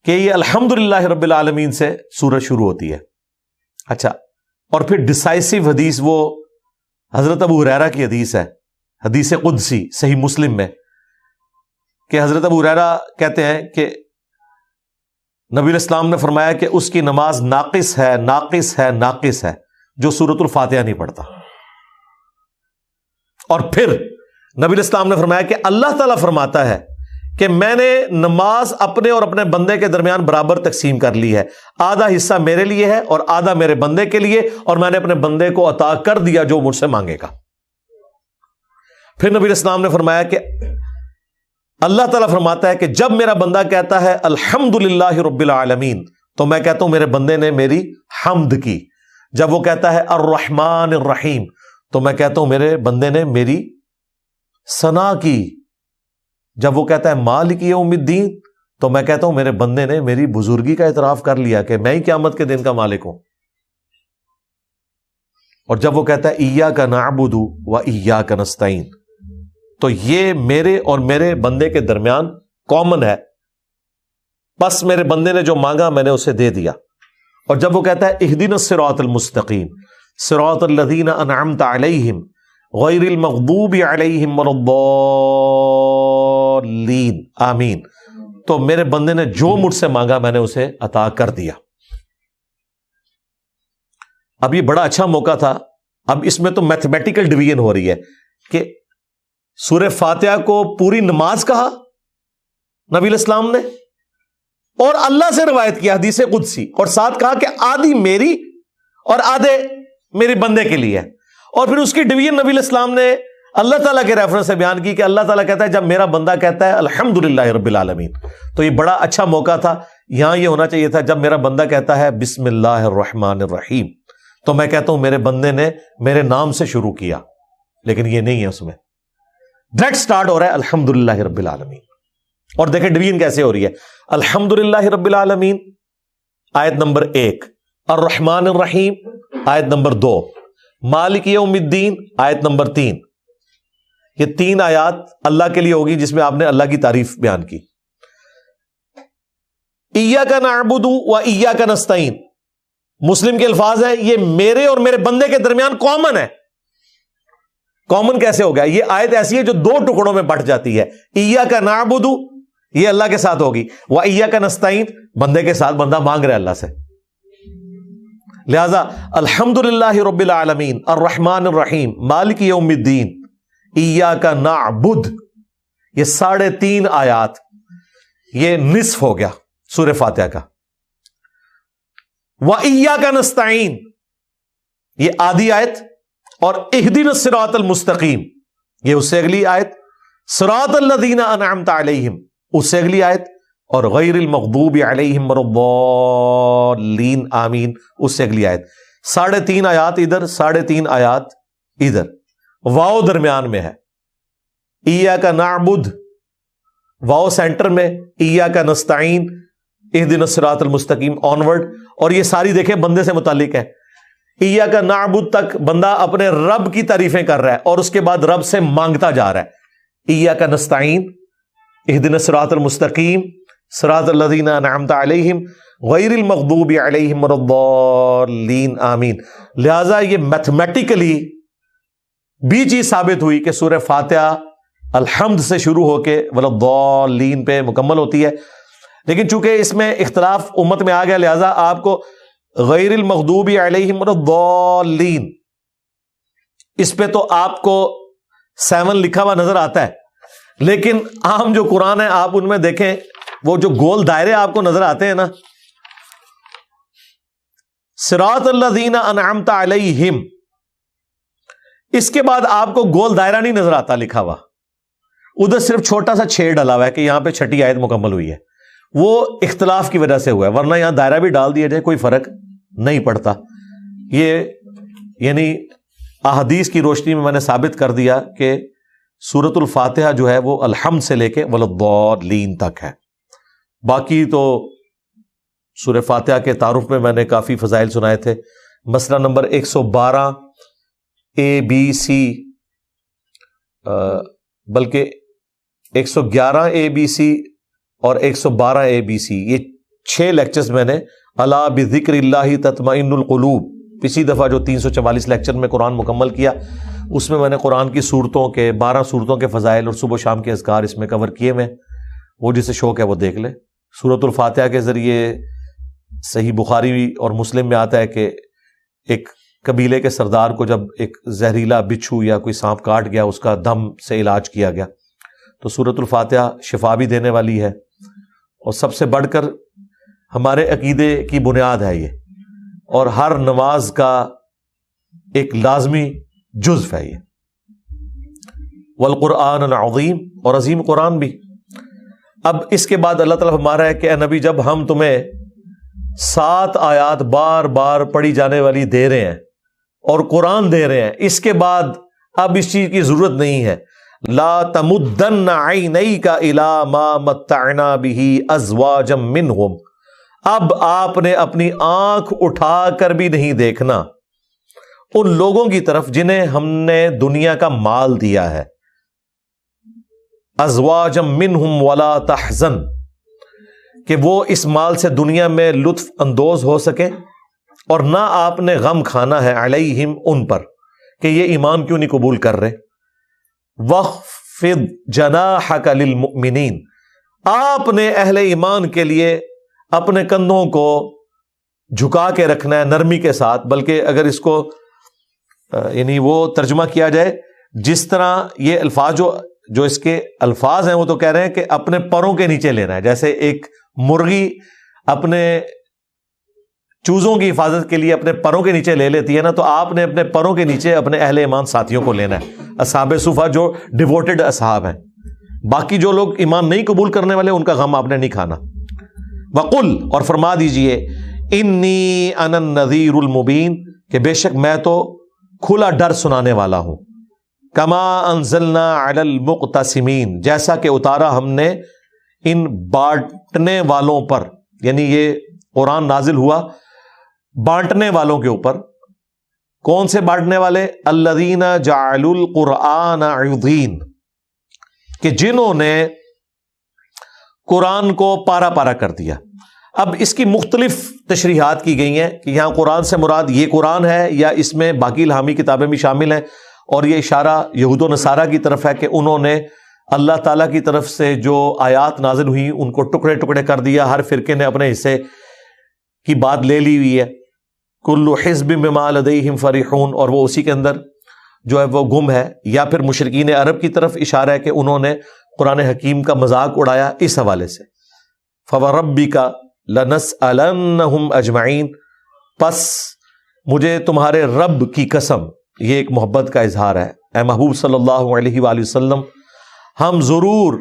کہ یہ الحمدللہ رب العالمین سے سورت شروع ہوتی ہے. اچھا، اور پھر ڈسائسو حدیث وہ حضرت ابو ہریرہ کی حدیث ہے، حدیث قدسی صحیح مسلم میں، کہ حضرت ابو ہریرہ کہتے ہیں کہ نبی علیہ السلام نے فرمایا کہ اس کی نماز ناقص ہے ناقص ہے ناقص ہے جو سورۃ الفاتحہ نہیں پڑھتا. اور پھر نبی علیہ السلام نے فرمایا کہ اللہ تعالیٰ فرماتا ہے کہ میں نے نماز اپنے اور اپنے بندے کے درمیان برابر تقسیم کر لی ہے، آدھا حصہ میرے لیے ہے اور آدھا میرے بندے کے لیے، اور میں نے اپنے بندے کو عطا کر دیا جو مجھ سے مانگے گا. پھر نبی علیہ السلام نے فرمایا کہ اللہ تعالیٰ فرماتا ہے کہ جب میرا بندہ کہتا ہے الحمدللہ رب العالمین تو میں کہتا ہوں میرے بندے نے میری حمد کی. جب وہ کہتا ہے الرحمن الرحیم تو میں کہتا ہوں میرے بندے نے میری ثنا کی. جب وہ کہتا ہے مالک یوم الدین تو میں کہتا ہوں میرے بندے نے میری بزرگی کا اعتراف کر لیا کہ میں ہی قیامت کے دن کا مالک ہوں. اور جب وہ کہتا ہے ایاک نعبد و ایاک نستعین تو یہ میرے اور میرے بندے کے درمیان کامن ہے، بس میرے بندے نے جو مانگا میں نے اسے دے دیا. اور جب وہ کہتا ہے اہدنا الصراط المستقیم صراط الذین انعمت علیہم غیر المغضوب علیہم ولا الضالین آمین تو میرے بندے نے جو مجھ سے مانگا میں نے اسے عطا کر دیا. اب یہ بڑا اچھا موقع تھا. اب اس میں تو میتھمیٹیکل ڈویژن ہو رہی ہے کہ سورہ فاتحہ کو پوری نماز کہا نبی علیہ السلام نے، اور اللہ سے روایت کیا حدیث قدسی، اور ساتھ کہا کہ آدھی میری اور آدھے میرے بندے کے لیے. اور پھر اس کی ڈویژن نبی علیہ السلام نے اللہ تعالیٰ کے ریفرنس سے بیان کی کہ اللہ تعالیٰ کہتا ہے جب میرا بندہ کہتا ہے الحمدللہ رب العالمین. تو یہ بڑا اچھا موقع تھا. یہاں یہ ہونا چاہیے تھا جب میرا بندہ کہتا ہے بسم اللہ الرحمن الرحیم تو میں کہتا ہوں میرے بندے نے میرے نام سے شروع کیا، لیکن یہ نہیں ہے. اس میں ڈائریکٹ سٹارٹ ہو رہا ہے الحمدللہ رب العالمین. اور دیکھیں ڈویژن کیسے ہو رہی ہے. الحمدللہ رب العالمین آیت نمبر 1، الرحمن الرحیم آیت نمبر 2، مالک یوم الدین آیت نمبر 3. یہ 3 آیات اللہ کے لیے ہوگی جس میں آپ نے اللہ کی تعریف بیان کی. ایاک نعبد و ایاک نستعین مسلم کے الفاظ ہیں، یہ میرے اور میرے بندے کے درمیان کامن ہے. کامن کیسے ہو گیا؟ یہ آیت ایسی ہے جو 2 ٹکڑوں میں بٹ جاتی ہے. ایاک نعبد یہ اللہ کے ساتھ ہوگی، و ایاک نستعین بندے کے ساتھ، بندہ مانگ رہا ہے اللہ سے. لہذا الحمدللہ رب العالمین الرحمن الرحیم مالک یوم الدین ایاک نعبد، یہ 3.5 آیات، یہ نصف ہو گیا سورہ فاتحہ کا. و ایاک نستعین یہ آدھی آیت، اور اہدنا الصراط المستقیم یہ اس سے اگلی آیت، صراط الذین انعمت علیہم اس سے اگلی آیت، اور غیر المغضوب علیہم ولا الضالین آمین اس سے اگلی آیت. 3.5 آیات ادھر، 3.5 آیات ادھر، واو درمیان میں ہے. ایاک نعبد واو سینٹر میں، ایاک نستعین اہدنا الصراط المستقیم آنورڈ. اور یہ ساری دیکھیں بندے سے متعلق ہے. ایاک نعبد تک بندہ اپنے رب کی تعریفیں کر رہا ہے اور اس کے بعد رب سے مانگتا جا رہا ہے. ایاک نستعین اہدنا الصراط المستقیم صراط الذین انعمت علیہم غیر المغضوب علیہم ولا الضالین آمین. لہذا یہ میتھمیٹیکلی بھی چیز ثابت ہوئی کہ سورہ فاتحہ الحمد سے شروع ہو کے ولا الضالین پہ مکمل ہوتی ہے. لیکن چونکہ اس میں اختلاف امت میں آ گیا لہذا آپ کو غیر المغضوب علیہم ولا الضالین اس پہ تو آپ کو 7 لکھا ہوا نظر آتا ہے. لیکن عام جو قرآن ہے آپ ان میں دیکھیں وہ جو گول دائرے آپ کو نظر آتے ہیں نا، صراط الذین انعمت علیہم، اس کے بعد آپ کو گول دائرہ نہیں نظر آتا لکھا ہوا، ادھر صرف چھوٹا سا چھیڑ ڈلا ہوا ہے کہ یہاں پہ 6 آیت مکمل ہوئی ہے. وہ اختلاف کی وجہ سے ہوا ہے، ورنہ یہاں دائرہ بھی ڈال دیا جائے کوئی فرق نہیں پڑتا. یہ یعنی احادیث کی روشنی میں نے ثابت کر دیا کہ سورۃ الفاتحہ جو ہے وہ الحمد سے لے کے ولا الضالین تک ہے. باقی تو سورہ فاتحہ کے تعارف میں نے کافی فضائل سنائے تھے. مسئلہ نمبر 112 ABC بلکہ 111 ABC اور 112 ABC، یہ 6 لیکچرز میں نے الا بذکر اللہ تطمئن القلوب، پچھلی دفعہ جو 344 لیکچر میں قرآن مکمل کیا اس میں نے قرآن کی صورتوں کے 12 صورتوں کے فضائل اور صبح و شام کے اذکار اس میں کور کیے میں. وہ جسے شوق ہے وہ دیکھ لے. سورۃ الفاتحہ کے ذریعے صحیح بخاری اور مسلم میں آتا ہے کہ ایک قبیلے کے سردار کو جب ایک زہریلا بچھو یا کوئی سانپ کاٹ گیا اس کا دم سے علاج کیا گیا. تو سورۃ الفاتحہ شفا بھی دینے والی ہے اور سب سے بڑھ کر ہمارے عقیدے کی بنیاد ہے یہ، اور ہر نماز کا ایک لازمی جزو ہے یہ. والقرآن العظیم، اور عظیم قرآن بھی. اب اس کے بعد اللہ تعالیٰ فرما رہا ہے کہ اے نبی جب ہم تمہیں 7 آیات بار بار پڑھی جانے والی دے رہے ہیں اور قرآن دے رہے ہیں، اس کے بعد اب اس چیز کی ضرورت نہیں ہے. لا تمدن عینیک الی ما متعنا بہ ازواجا منہم، اب آپ نے اپنی آنکھ اٹھا کر بھی نہیں دیکھنا ان لوگوں کی طرف جنہیں ہم نے دنیا کا مال دیا ہے. ازواجا منہم ولا تحزن، کہ وہ اس مال سے دنیا میں لطف اندوز ہو سکے اور نہ آپ نے غم کھانا ہے علیہم ان پر کہ یہ ایمان کیوں نہیں قبول کر رہے. وَخْفِضْ جَنَاحَكَ لِلْمُؤْمِنِينَ، آپ نے اہل ایمان کے لیے اپنے کندھوں کو جھکا کے رکھنا ہے نرمی کے ساتھ. بلکہ اگر اس کو یعنی وہ ترجمہ کیا جائے جس طرح یہ الفاظ جو اس کے الفاظ ہیں وہ تو کہہ رہے ہیں کہ اپنے پروں کے نیچے لینا ہے. جیسے ایک مرغی اپنے چوزوں کی حفاظت کے لیے اپنے پروں کے نیچے لے لیتی ہے نا، تو آپ نے اپنے پروں کے نیچے اپنے اہل ایمان ساتھیوں کو لینا ہے، اصحاب صفہ جو ڈیووٹڈ اصحاب ہیں. باقی جو لوگ ایمان نہیں قبول کرنے والے ان کا غم آپ نے نہیں کھانا. وقل، اور فرما دیجئے انی انا النذیر المبین، کہ بے شک میں تو کھلا ڈر سنانے والا ہوں. کما انزلنا علی المقتسمین، جیسا کہ اتارا ہم نے ان بانٹنے والوں پر، یعنی یہ قرآن نازل ہوا بانٹنے والوں کے اوپر. کون سے بانٹنے والے؟ الذین جعلوا القرآن عضین، کہ جنہوں نے قرآن کو پارا پارا کر دیا. اب اس کی مختلف تشریحات کی گئی ہیں کہ یہاں قرآن سے مراد یہ قرآن ہے یا اس میں باقی الہامی کتابیں بھی شامل ہیں، اور یہ اشارہ یہود و نصارہ کی طرف ہے کہ انہوں نے اللہ تعالیٰ کی طرف سے جو آیات نازل ہوئی ان کو ٹکڑے ٹکڑے کر دیا. ہر فرقے نے اپنے حصے کی بات لے لی ہوئی ہے. کل حزب بما لدیہم فرحون، اور وہ اسی کے اندر جو ہے وہ گم ہے. یا پھر مشرکین عرب کی طرف اشارہ ہے کہ انہوں نے قرآن حکیم کا مذاق اڑایا اس حوالے سے. فوربک لنسألنہم اجمعین، پس مجھے تمہارے رب کی قسم، یہ ایک محبت کا اظہار ہے. اے محبوب صلی اللہ علیہ وآلہ وسلم، ہم ضرور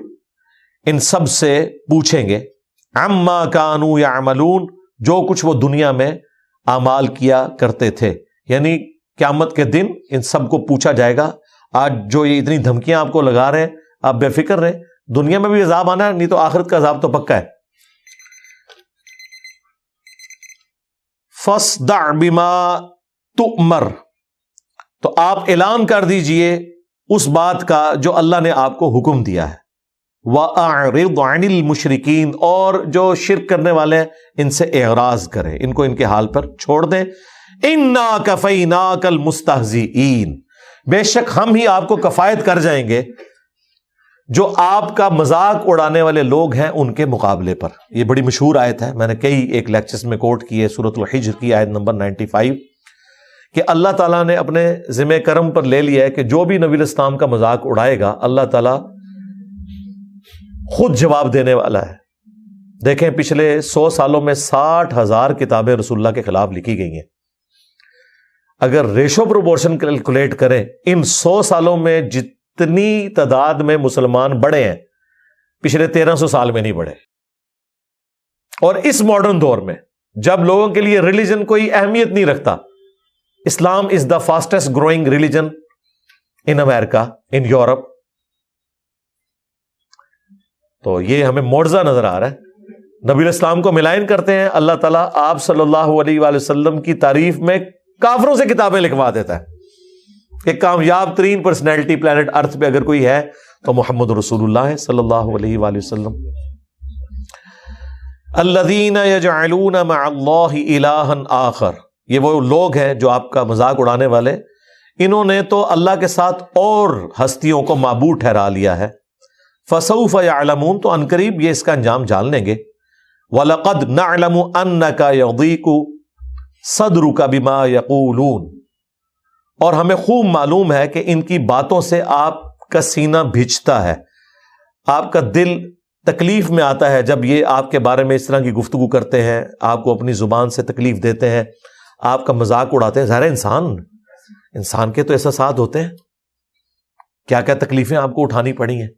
ان سب سے پوچھیں گے عما کانوا یعملون، جو کچھ وہ دنیا میں اعمال کیا کرتے تھے. یعنی قیامت کے دن ان سب کو پوچھا جائے گا. آج جو یہ اتنی دھمکیاں آپ کو لگا رہے ہیں آپ بے فکر رہیں، دنیا میں بھی عذاب آنا ہے، نہیں تو آخرت کا عذاب تو پکا ہے. فاصدع بما تؤمر، تو آپ اعلان کر دیجئے اس بات کا جو اللہ نے آپ کو حکم دیا ہے. وَأَعْرِضْ عَنِ الْمُشْرِكِينَ، اور جو شرک کرنے والے ہیں ان سے اعراض کریں، ان کو ان کے حال پر چھوڑ دیں. اِنَّا كَفَيْنَاكَ الْمُسْتَهْزِئِينَ، بے شک ہم ہی آپ کو کفایت کر جائیں گے جو آپ کا مذاق اڑانے والے لوگ ہیں ان کے مقابلے پر. یہ بڑی مشہور آیت ہے، میں نے کئی ایک لیکچرز میں کوٹ کی ہے، سورۃ الحجر کی آیت نمبر 95، کہ اللہ تعالیٰ نے اپنے ذمہ کرم پر لے لیا ہے کہ جو بھی نبی علیہ السلام کا مذاق اڑائے گا اللہ تعالیٰ خود جواب دینے والا ہے. دیکھیں پچھلے 100 سالوں میں 60,000 کتابیں رسول اللہ کے خلاف لکھی گئی ہیں. اگر ریشو پروپورشن کیلکولیٹ کریں، ان 100 سالوں میں جتنی تعداد میں مسلمان بڑھے ہیں پچھلے 1300 سال میں نہیں بڑھے. اور اس ماڈرن دور میں جب لوگوں کے لیے ریلیجن کوئی اہمیت نہیں رکھتا، Islam is the fastest growing religion in America, in Europe, تو یہ ہمیں معجزہ نظر آ رہا ہے. نبی علیہ السلام کو ملائن کرتے ہیں، اللہ تعالیٰ آپ صلی اللہ علیہ وآلہ وسلم کی تعریف میں کافروں سے کتابیں لکھوا دیتا ہے کہ کامیاب ترین پرسنالٹی پلانٹ ارتھ پہ اگر کوئی ہے تو محمد رسول اللہ ہے صلی اللہ علیہ وآلہ وسلم. الذین یجعلون مع اللہ الہا آخر، یہ وہ لوگ ہیں جو آپ کا مذاق اڑانے والے، انہوں نے تو اللہ کے ساتھ اور ہستیوں کو معبود ٹھہرا لیا ہے. فسوف یعلمون، تو عنقریب یہ اس کا انجام جان لیں گے. وَلَقَدْ نَعْلَمُ أَنَّكَ يَضِيقُ صَدْرُكَ بِمَا يَقُولُونَ، اور ہمیں خوب معلوم ہے کہ ان کی باتوں سے آپ کا سینہ بھیجتا ہے، آپ کا دل تکلیف میں آتا ہے جب یہ آپ کے بارے میں اس طرح کی گفتگو کرتے ہیں، آپ کو اپنی زبان سے تکلیف دیتے ہیں، آپ کا مذاق اڑاتے ہیں. ظاہر انسان کے تو احساسات ہوتے ہیں، کیا کیا تکلیفیں آپ کو اٹھانی پڑی ہیں.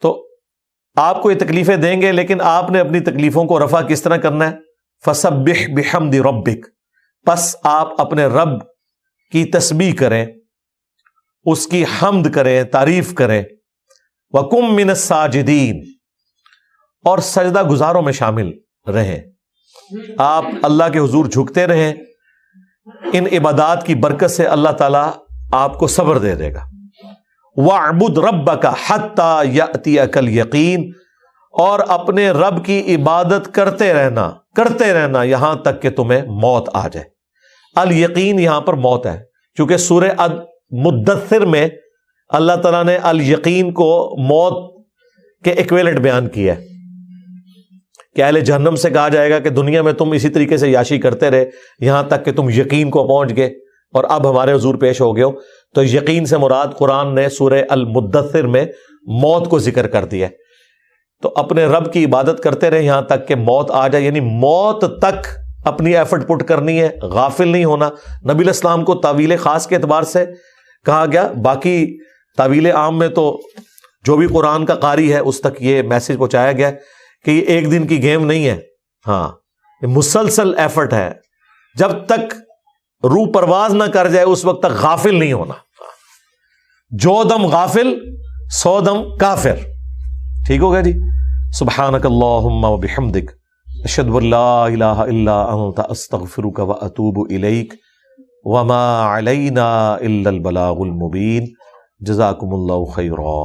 تو آپ کو یہ تکلیفیں دیں گے، لیکن آپ نے اپنی تکلیفوں کو رفع کس طرح کرنا ہے؟ فَسَبِّحْ بِحَمْدِ رَبِّكَ، پس آپ اپنے رب کی تسبیح کریں، اس کی حمد کریں، تعریف کریں. وَقُمْ مِنَ السَّاجِدِينَ، اور سجدہ گزاروں میں شامل رہیں. آپ اللہ کے حضور جھکتے رہیں، ان عبادات کی برکت سے اللہ تعالیٰ آپ کو صبر دے دے گا. وَاعْبُدْ رَبَّكَ حَتَّى يَأْتِيَكَ الْيَقِينُ، اور اپنے رب کی عبادت کرتے رہنا یہاں تک کہ تمہیں موت آ جائے. الیقین یہاں پر موت ہے، کیونکہ سورہ مدثر میں اللہ تعالیٰ نے الیقین کو موت کے ایکویلنٹ بیان کیا ہے کہ اہل جہنم سے کہا جائے گا کہ دنیا میں تم اسی طریقے سے یاشی کرتے رہے یہاں تک کہ تم یقین کو پہنچ گئے اور اب ہمارے حضور پیش ہو گئے ہو. تو یقین سے مراد قرآن نے سورہ المدثر میں موت کو ذکر کر دیا ہے. تو اپنے رب کی عبادت کرتے رہے یہاں تک کہ موت آ جائے، یعنی موت تک اپنی ایفرٹ پٹ کرنی ہے، غافل نہیں ہونا. نبی علیہ السلام کو تعویل خاص کے اعتبار سے کہا گیا، باقی تعویل عام میں تو جو بھی قرآن کا قاری ہے اس تک یہ میسج پہنچایا گیا کہ یہ ایک دن کی گیم نہیں ہے، ہاں یہ مسلسل ایفرٹ ہے. جب تک روح پرواز نہ کر جائے اس وقت تک غافل نہیں ہونا. جو دم غافل 100 دم کافر. ٹھیک ہوگا جی. سبحانک اللہم و بحمدک، اشہد ان لا الہ الا انت، استغفرک و اتوب الیک، وما علینا الا البلاغ المبین. جزاکم اللہ خیرا.